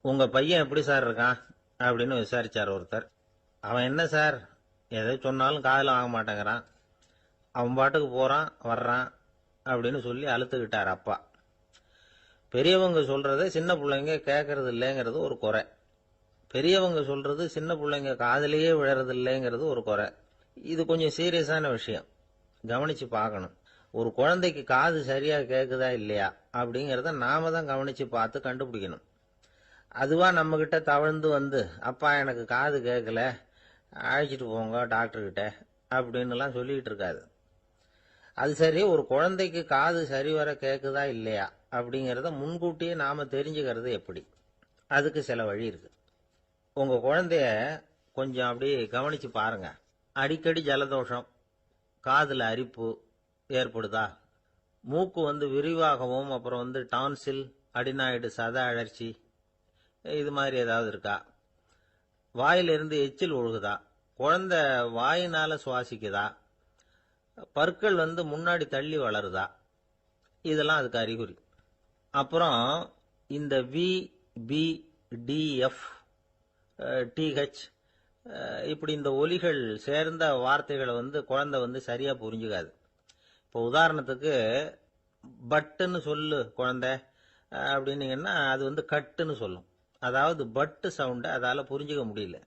உங்க பையன் எப்படி சார் இருக்கான் அப்படின்னு விசாரிச்சார் ஒருத்தர். அவன் என்ன சார், எதை சொன்னாலும் காதுல வாங்க மாட்டேங்கிறான், அவன் பாட்டுக்கு போறான் வர்றான் அப்படின்னு சொல்லி அழுத்துக்கிட்டார் அப்பா. பெரியவங்க சொல்றத சின்ன பிள்ளைங்க கேட்கறது இல்லைங்கிறது ஒரு குறை. பெரியவங்க சொல்றது சின்ன பிள்ளைங்க காதலியே விழறது இல்லைங்கிறது ஒரு குறை. இது கொஞ்சம் சீரியஸான விஷயம், கவனிச்சு பார்க்கணும். ஒரு குழந்தைக்கு காது சரியா கேக்குதா இல்லையா அப்படிங்கறத நாம தான் கவனிச்சு பார்த்து கண்டுபிடிக்கணும். அதுவா நம்ம கிட்ட தவழ்ந்து வந்து, அப்பா எனக்கு காது கேட்கல, அழைச்சிட்டு போங்க டாக்டர்கிட்ட அப்படின்னு எல்லாம் சொல்லிட்டு இருக்காது. அது சரி, ஒரு குழந்தைக்கு காது சரிவர கேக்குதா இல்லையா அப்படிங்கறத முன்கூட்டியே நாம தெரிஞ்சுக்கிறது எப்படி? அதுக்கு சில வழி இருக்கு. உங்க குழந்தைய கொஞ்சம் அப்படி கவனிச்சு பாருங்க. அடிக்கடி ஜலதோஷம், காதுல அரிப்பு ஏற்படுதா, மூக்கு விரிவாகவும் அப்புறம் டான்சில், அடினாய்டு சத அழற்சி இது மாதிரி ஏதாவது இருக்கா, வாயிலிருந்து எச்சில் ஒழுகுதா, குழந்தை வாயினால சுவாசிக்குதா, பற்கள் முன்னாடி தள்ளி வளருதா, இதெல்லாம் அதுக்கு அறிகுறி. அப்புறம் இந்த V, B, D, F, D H இப்படி இந்த ஒலிகள் சேர்ந்த வார்த்தைகளை குழந்தை சரியா புரிஞ்சுக்காது. இப்போ உதாரணத்துக்கு பட்டுன்னு சொல்லு குழந்தை அப்படின்னீங்கன்னா அது கட்டுன்னு சொல்லும். அதாவது பட்டு சவுண்ட அதால புரிஞ்சுக்க முடியல.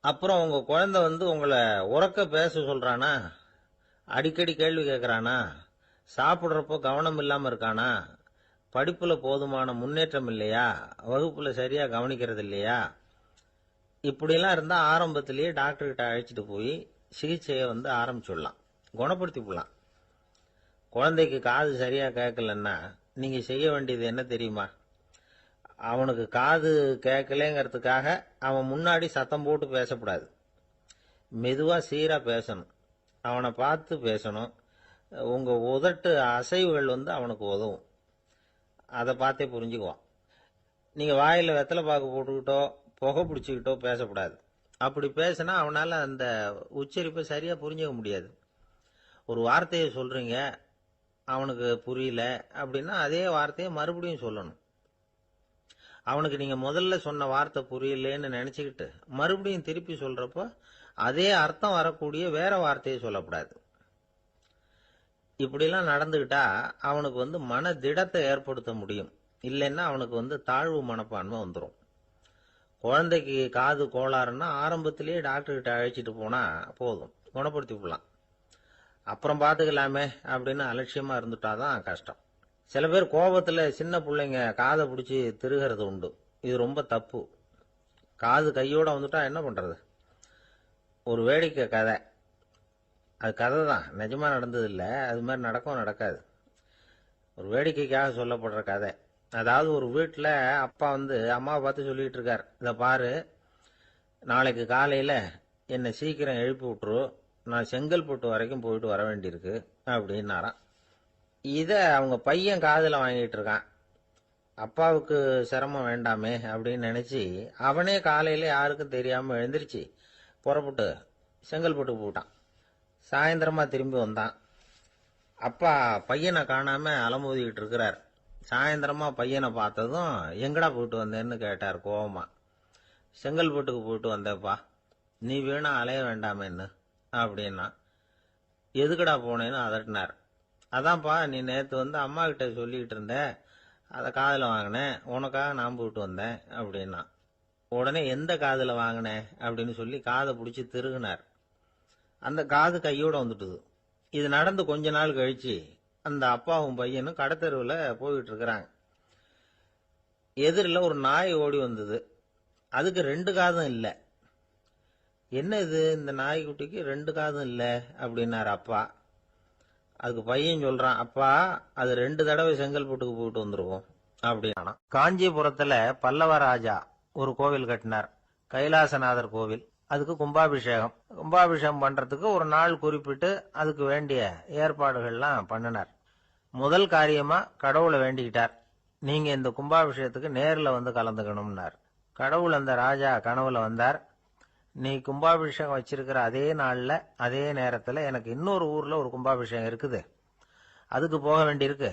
அப்புறம் உங்க குழந்தை உங்களை உறக்க பேச சொல்றானா, அடிக்கடி கேள்வி கேட்கறானா, சாப்பிடுறப்போ கவனம் இல்லாம இருக்கானா, படிப்புல போதுமான முன்னேற்றம் இல்லையா, வகுப்புல சரியா கவனிக்கிறது இல்லையா, இப்படிலாம் இருந்தா ஆரம்பத்திலேயே டாக்டர் கிட்ட அழைச்சிட்டு போய் சிகிச்சையை ஆரம்பிச்சுடலாம், குணப்படுத்தி விடலாம். குழந்தைக்கு காது சரியா கேட்கலன்னா நீங்க செய்ய வேண்டியது என்ன தெரியுமா? அவனுக்கு காது கேட்கலங்கிறதுக்காக அவன் முன்னாடி சத்தம் போட்டு பேசக்கூடாது. மெதுவா சீரா பேசணும், அவனை பார்த்து பேசணும். உங்க உதட்டு அசைவுகள் அவனுக்கு உதவும், அதை பார்த்தே புரிஞ்சுக்குவான். நீங்க வாயில வெத்தலை பாக்கு போட்டுக்கிட்டோ புகை பிடிச்சிக்கிட்டோ பேசக்கூடாது. அப்படி பேசினா அவனால அந்த உச்சரிப்பை சரியா புரிஞ்சுக்க முடியாது. ஒரு வார்த்தையை சொல்றீங்க, அவனுக்கு புரியல அப்படின்னா அதே வார்த்தையை மறுபடியும் சொல்லணும். அவனுக்கு நீங்க முதல்ல சொன்ன வார்த்தை புரியலன்னு நினைச்சுக்கிட்டு மறுபடியும் திருப்பி சொல்றப்ப அதே அர்த்தம் வரக்கூடிய வேற வார்த்தையை சொல்லக்கூடாது. இப்படிலாம் நடந்துகிட்டா அவனுக்கு மன திடத்தை ஏற்படுத்த முடியும். இல்லைன்னா அவனுக்கு தாழ்வு மனப்பான்மை வந்துடும். குழந்தைக்கு காது கோளாறுன்னா ஆரம்பத்திலேயே டாக்டர் கிட்ட அழைச்சிட்டு போனா போதும், குணப்படுத்தி விடலாம். அப்புறம் பார்த்துக்கலாமே அப்படின்னு அலட்சியமா இருந்துட்டாதான் கஷ்டம். சில பேர் கோபத்துல சின்ன பிள்ளைங்க காதை பிடிச்சி திருகிறது உண்டு. இது ரொம்ப தப்பு. காது கையோட வந்துட்டா என்ன பண்றது? ஒரு வேடிக்கை கதை, அது கதை தான், நிஜமா நடந்தது இல்லை, அது மாதிரி நடக்கவும் நடக்காது. ஒரு வேடிக்கைக்காக சொல்லப்படுற கதை. அதாவது ஒரு வீட்டில் அப்பா அம்மாவை பார்த்து சொல்லிட்டு இருக்கார், இதை பாரு, நாளைக்கு காலையில என்னை சீக்கிரம் எழுப்பி விட்டுரு, நான் செங்கல்பட்டு வரைக்கும் போயிட்டு வர வேண்டியிருக்கு அப்படின்னாராம். இத அவங்க பையன் காதுல வாங்கிட்டு இருக்கான். அப்பாவுக்கு சிரமம் வேண்டாமே அப்படின்னு நினைச்சு அவனே காலையில யாருக்கும் தெரியாம எழுந்திருச்சு புறப்பட்டு செங்கல்பட்டு போட்டான். சாயந்தரமா திரும்பி வந்தான். அப்பா பையனை காணாம அலமோதிக்கிட்டு இருக்கிறார். சாயந்தரமா பையனை பார்த்ததும் எங்கடா போயிட்டு வந்தேன்னு கேட்டார் கோவமா. செங்கல்பட்டுக்கு போயிட்டு வந்தேப்பா, நீ வீணா அலைய வேண்டாமேன்னு அப்படின்னா. எதுக்கடா போனேன்னு அதட்டினார். அதான்ப்பா, நீ நேற்று அம்மா கிட்ட சொல்லிக்கிட்டு இருந்த, அதை காதில் வாங்கினேன், உனக்காக நான் போயிட்டு வந்தேன் அப்படின்னா. உடனே எந்த காதில் வாங்கினேன் அப்படின்னு சொல்லி காதை பிடிச்சி திருகுனார். அந்த காது கையோட வந்துட்டுது. இது நடந்து கொஞ்ச நாள் கழிச்சு அந்த அப்பாவும் பையனும் கடத்தெருவில் போயிட்டு இருக்கிறாங்க. எதிரில் ஒரு நாய் ஓடி வந்தது. அதுக்கு 2 காதும் இல்லை. என்ன இது, இந்த நாய்க்குட்டிக்கு 2 காதும் இல்லை அப்படின்னாரு அப்பா. அதுக்கு பையன் சொல்றான், அப்பா அது 2 தடவை செங்கல்பட்டுக்கு போயிட்டு வந்துருவோம் அப்படின்னா. காஞ்சிபுரத்துல பல்லவ ராஜா ஒரு கோவில் கட்டினார், கைலாசநாதர் கோவில். அதுக்கு கும்பாபிஷேகம் பண்றதுக்கு ஒரு நாள் குறிப்பிட்டு அதுக்கு வேண்டிய ஏற்பாடுகள்லாம் பண்ணினார். முதல் காரியமா கடவுளை வேண்டிக்கிட்டார், நீங்க இந்த கும்பாபிஷேகத்துக்கு நேரில் கலந்துக்கணும்னார். கடவுள் அந்த ராஜா கனவுல வந்தார். நீ கும்பாபிஷேகம் வச்சிருக்கிற அதே நாள்ல அதே நேரத்துல எனக்கு இன்னொரு ஊர்ல ஒரு கும்பாபிஷேகம் இருக்குது, அதுக்கு போக வேண்டியிருக்கு.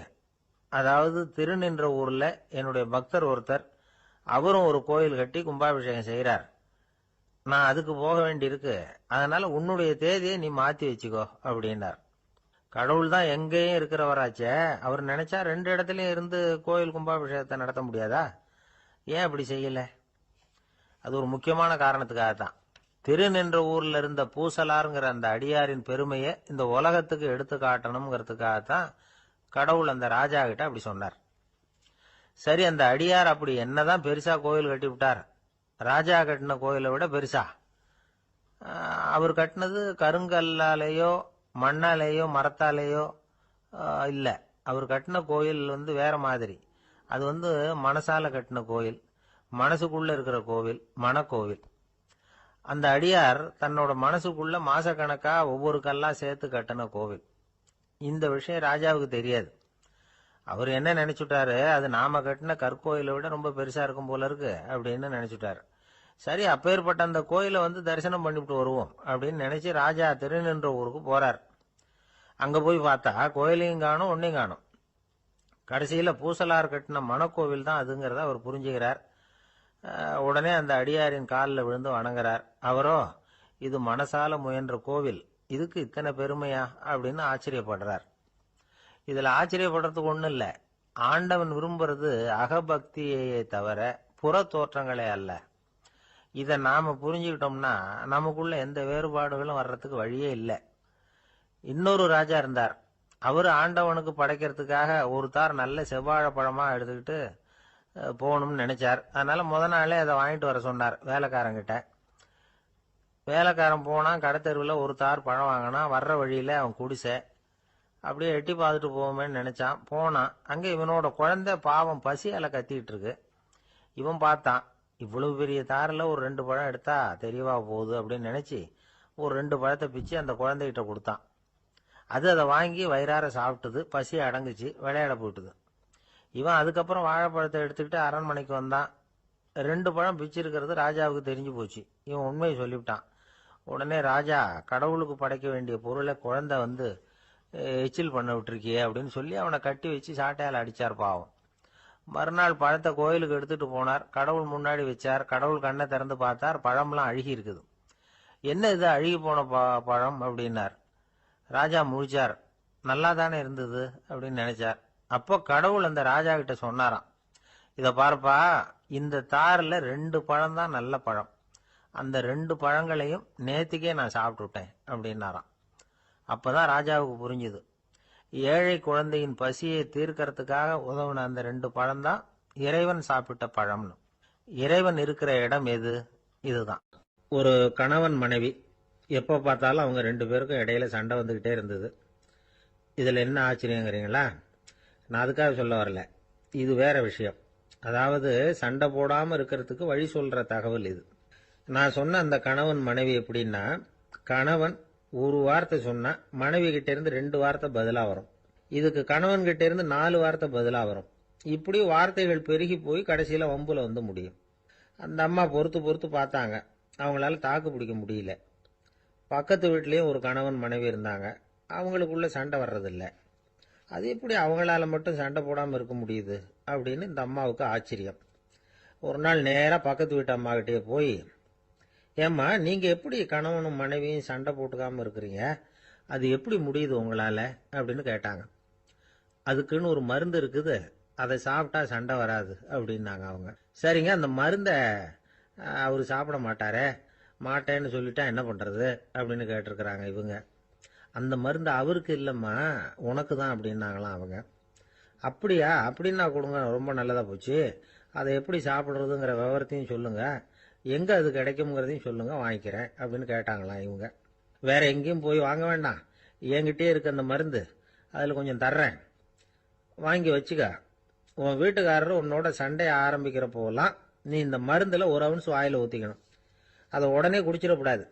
அதாவது திருநின்ற ஊர்ல என்னுடைய பக்தர் ஒருத்தர் அவரும் ஒரு கோயில் கட்டி கும்பாபிஷேகம் செய்கிறார். நான் அதுக்கு போக வேண்டியிருக்கு, அதனால உன்னுடைய தேதியை நீ மாத்தி வச்சுக்கோ அப்படின்னார். கடவுள் தான் எங்கேயும் இருக்கிறவராச்சே, அவர் நினைச்சா 2 இடத்துலயும் இருந்து கோயில் கும்பாபிஷேகத்தை நடத்த முடியாதா? ஏன் அப்படி செய்யல? அது ஒரு முக்கியமான காரணத்துக்காகத்தான். திருநின்ற ஊர்ல இருந்த பூசலாருங்கிற அந்த அடியாரின் பெருமையை இந்த உலகத்துக்கு எடுத்து காட்டணுங்கிறதுக்காகத்தான் கடவுள் அந்த ராஜா கிட்ட அப்படி சொன்னார். சரி, அந்த அடியார் அப்படி என்னதான் பெருசா கோயில் கட்டி விட்டார்? ராஜா கட்டின கோயிலை விட பெருசா? அவர் கட்டினது கருங்கல்லாலேயோ மண்ணாலேயோ மரத்தாலேயோ இல்ல. அவர் கட்டின கோயில் வேற மாதிரி. அது மனசால கட்டின கோயில், மனசுக்குள்ள இருக்கிற கோவில், மனக்கோவில். அந்த அடியார் தன்னோட மனசுக்குள்ள மாசக்கணக்கா ஒவ்வொரு கல்லா சேர்த்து கட்டின கோவில். இந்த விஷயம் ராஜாவுக்கு தெரியாது. அவர் என்ன நினைச்சுட்டாரு, அது நாம கட்டின கற்கோயிலை விட ரொம்ப பெருசா இருக்கும் போல இருக்கு அப்படின்னு நினைச்சுட்டாரு. சரி, அப்பேற்பட்ட அந்த கோயிலை தரிசனம் பண்ணிவிட்டு வருவோம் அப்படின்னு நினைச்சு ராஜா திருநின்ற ஊருக்கு போறார். அங்க போய் பார்த்தா கோயிலையும் காணும், ஒன்னையும் காணும். கடைசியில பூசலார் கட்டின மனக்கோவில் தான் அதுங்கிறத அவர் புரிஞ்சுக்கிறார். உடனே அந்த அடியாரின் காலில் விழுந்து வணங்குறார். அவரோ, இது மனசால முயன்ற கோவில், இதுக்கு இத்தனை பெருமையா அப்படின்னு ஆச்சரியப்படுறார். இதுல ஆச்சரியப்படுறதுக்கு ஒண்ணும் இல்ல. ஆண்டவன் விரும்புறது அகபக்தியை தவிர புற தோற்றங்களே அல்ல. இத நாம புரிஞ்சுக்கிட்டோம்னா நமக்குள்ள எந்த வேறுபாடுகளும் வர்றதுக்கு வழியே இல்லை. இன்னொரு ராஜா இருந்தார். அவரு ஆண்டவனுக்கு படைக்கிறதுக்காக ஒரு தார் நல்ல செவ்வாழை பழமா எடுத்துக்கிட்டு போகணும்னு நினைச்சார். அதனால முத நாளே அதை வாங்கிட்டு வர சொன்னார் வேலைக்காரங்கிட்ட. வேலைக்காரன் போனா, கடைத்தெருவில் ஒரு தார் பழம் வாங்கினா. வர்ற வழியில அவன் குடிசை. அப்படியே எட்டி பார்த்துட்டு போவோமேன்னு நினைச்சான். போனான். அங்க இவனோட குழந்தை பாவம் பசியால கத்திட்டு இருக்கு. இவன் பார்த்தான், இவ்வளவு பெரிய தாரில் ஒரு 2 பழம் எடுத்தா தெரியவா போகுது அப்படின்னு நினைச்சு ஒரு 2 பழத்தை பிச்சு அந்த குழந்தைகிட்ட கொடுத்தான். அது அதை வாங்கி வயிறார சாப்பிட்டது. பசி அடங்குச்சு, விளையாட போயிட்டுது. இவன் அதுக்கப்புறம் வாழைப்பழத்தை எடுத்துக்கிட்டு அரண்மனைக்கு வந்தான். 2 பழம் பிச்சிருக்கிறது ராஜாவுக்கு தெரிஞ்சு போச்சு. இவன் உண்மையை சொல்லிவிட்டான். உடனே ராஜா, கடவுளுக்கு படைக்க வேண்டிய பொருளை குழந்தை எச்சில் பண்ண விட்டுருக்கியே அப்படின்னு சொல்லி அவனை கட்டி வச்சு சாட்டையால் அடிச்சார் பாவம். மறுநாள் பழத்தை கோயிலுக்கு எடுத்துட்டு போனார். கடவுள் முன்னாடி வச்சார். கடவுள் கண்ணை திறந்து பார்த்தார், பழம்லாம் அழுகி இருக்குது. என்ன இது அழுகி போன பழம் அப்படின்னார். ராஜா முழிச்சார். நல்லா தானே இருந்தது அப்படின்னு நினைச்சார். அப்போ கடவுள் அந்த ராஜா கிட்ட சொன்னாராம், இத பாருப்பா, இந்த தாரில் 2 பழம் தான் நல்ல பழம். அந்த 2 பழங்களையும் நேத்துக்கே நான் சாப்பிட்டுட்டேன் அப்படின்னாராம். அப்பதான் ராஜாவுக்கு புரிஞ்சுது, ஏழை குழந்தையின் பசியை தீர்க்கறதுக்காக உதவுன அந்த 2 பழம் தான் இறைவன் சாப்பிட்ட பழம்னு. இறைவன் இருக்கிற இடம் எது? இதுதான். ஒரு கணவன் மனைவி, எப்போ பார்த்தாலும் அவங்க 2 பேருக்கும் இடையில சண்டை வந்துகிட்டே இருந்தது. இதுல என்ன ஆச்சரியங்கிறீங்களா? நான் அதுக்காக சொல்ல வரல, இது வேற விஷயம். அதாவது சண்டை போடாம இருக்கிறதுக்கு வழி சொல்ற தகவல் இது. நான் சொன்ன அந்த கணவன் மனைவி எப்படின்னா, கணவன் ஒரு வார்த்தை சொன்னா மனைவி கிட்ட இருந்து 2 வார்த்தை பதிலா வரும். இதுக்கு கணவன் கிட்ட இருந்து 4 வார்த்தை பதிலா வரும். இப்படி வார்த்தைகள் பெருகி போய் கடைசியில வம்புல முடியும். அந்த அம்மா பொறுத்து பொறுத்து பார்த்தாங்க. அவங்களால தாக்கு பிடிக்க முடியல. பக்கத்து வீட்லயும் ஒரு கணவன் மனைவி இருந்தாங்க. அவங்களுக்குள்ள சண்டை வர்றதில்லை. அது எப்படி அவங்களால மட்டும் சண்டை போடாம இருக்க முடியுது அப்படின்னு இந்த அம்மாவுக்கு ஆச்சரியம். ஒரு நாள் நேரா பக்கத்து வீட்டு அம்மா கிட்டே போய், ஏம்மா, நீங்க எப்படி கணவனும் மனைவியும் சண்டை போட்டுக்காம இருக்கிறீங்க? அது எப்படி முடியுது உங்களால அப்படின்னு கேட்டாங்க. அதுக்குன்னு ஒரு மருந்து இருக்குது, அதை சாப்பிட்டா சண்டை வராது அப்படின்னாங்க அவங்க. சரிங்க, அந்த மருந்தை அவரு சாப்பிட மாட்டாரே, மாட்டேன்னு சொல்லிட்டா என்ன பண்றது அப்படின்னு கேட்டிருக்கிறாங்க இவங்க. அந்த மருந்து அவருக்கு இல்லம்மா, உனக்கு தான் அப்படின்னாங்களாம் அவங்க. அப்படியா? அப்படின்னா கொடுங்க, ரொம்ப நல்லதா போச்சு. அதை எப்படி சாப்பிடுறதுங்கிற விவரத்தையும் சொல்லுங்க, எங்க அது கிடைக்கும்ங்கிறதையும் சொல்லுங்க, வாங்கிக்கிறேன் அப்படின்னு கேட்டாங்களாம் இவங்க. வேற எங்கேயும் போய் வாங்க வேண்டாம், என்கிட்டே இருக்க அந்த மருந்து, அதுல கொஞ்சம் தர்றேன், வாங்கி வச்சுக்க. உன் வீட்டுக்காரர் உன்னோட சண்டையை ஆரம்பிக்கிற போலாம் நீ இந்த மருந்துல 1 அவுன்ஸ் வாயில ஊத்திக்கணும். அதை உடனே குடிச்சிடக்கூடாது.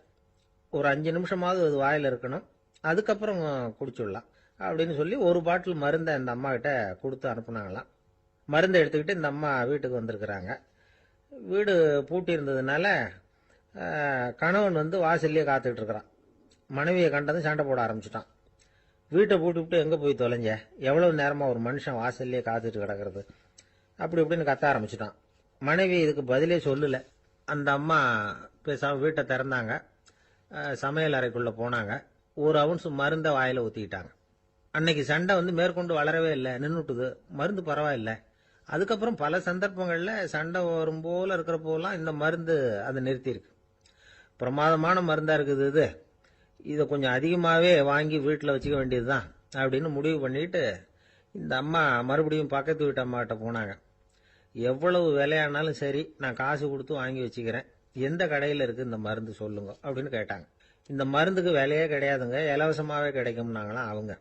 ஒரு 5 நிமிஷமாவது அது வாயில இருக்கணும். அதுக்கப்புறம் குடிச்சுடலாம் அப்படின்னு சொல்லி ஒரு பாட்டில் மருந்தை இந்த அம்மா கிட்ட கொடுத்து அனுப்புனாங்களாம். மருந்தை எடுத்துக்கிட்டு இந்த அம்மா வீட்டுக்கு வந்திருக்கிறாங்க. வீடு பூட்டி இருந்ததுனால கணவன் வாசல்லையே காத்துக்கிட்டு இருக்கிறான். மனைவியை கண்டதும் சண்டை போட ஆரம்பிச்சுட்டான். வீட்டை பூட்டி விட்டு எங்க போய் தொலைஞ்ச, எவ்வளவு நேரமா ஒரு மனுஷன் வாசல்லையே காத்துட்டு கிடக்கிறது அப்படி இப்படின்னு கத்த ஆரம்பிச்சுட்டான். மனைவி இதுக்கு பதிலே சொல்லல. அந்த அம்மா பேசாம வீட்டை திறந்தாங்க. சமையல் அறைக்குள்ள போனாங்க. ஒரு அவுன்ஸ் மருந்தை வாயில ஊத்திக்கிட்டாங்க. அன்னைக்கு சண்டை மேற்கொண்டு வளரவே இல்லை, நின்றுட்டுது. மருந்து பரவாயில்ல. அதுக்கப்புறம் பல சந்தர்ப்பங்கள்ல சண்டை வரும் போல இருக்கிற போலாம் இந்த மருந்து அதை நிறுத்தியிருக்கு. பிரமாதமான மருந்தா இருக்குது இது. இதை கொஞ்சம் அதிகமாகவே வாங்கி வீட்டில் வச்சுக்க வேண்டியதுதான் அப்படின்னு முடிவு பண்ணிட்டு இந்த அம்மா மறுபடியும் பக்கத்து வீட்டு அம்மாகிட்ட போனாங்க. எவ்வளவு விலையானாலும் சரி, நான் காசு கொடுத்து வாங்கி வச்சுக்கிறேன். எந்த கடையில் இருக்கு இந்த மருந்து சொல்லுங்க அப்படின்னு கேட்டாங்க. இந்த மருந்துக்கு விலையே கிடையாதுங்க, இலவசமாகவே கிடைக்கும்னாங்களாம் அவங்க.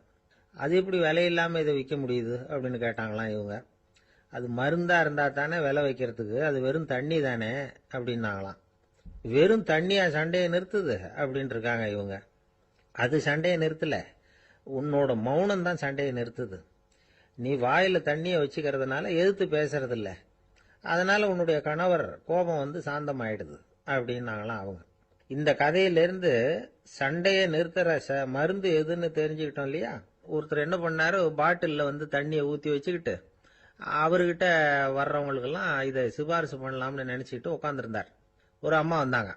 அது எப்படி விலை இல்லாமல் இதை விற்க முடியுது அப்படின்னு கேட்டாங்களாம் இவங்க. அது மருந்தா இருந்தா தானே விலை வைக்கிறதுக்கு, அது வெறும் தண்ணி தானே அப்படின்னாங்களாம். வெறும் தண்ணியா சண்டையை நிறுத்துது அப்படின்னு இருக்காங்க இவங்க. அது சண்டையை நிறுத்தல, உன்னோட மௌனம் தான் சண்டையை நிறுத்துது. நீ வாயில தண்ணியை வச்சுக்கிறதுனால எதிர்த்து பேசுறது இல்ல, அதனால உன்னுடைய கணவர் கோபம் சாந்தமாயிடுது அப்படின்னாங்களாம் அவங்க. இந்த கதையிலிருந்து சண்டையை நிறுத்துற மருந்து எதுன்னு தெரிஞ்சுக்கிட்டோம் இல்லையா. ஒருத்தர் என்ன பண்ணாரு, பாட்டில்ல தண்ணியை ஊற்றி வச்சுக்கிட்டு அவர்கிட்ட வர்றவங்களுக்கெல்லாம் இதை சிபாரிசு பண்ணலாம்னு நினைச்சிட்டு உட்காந்துருந்தார். ஒரு அம்மா வந்தாங்க.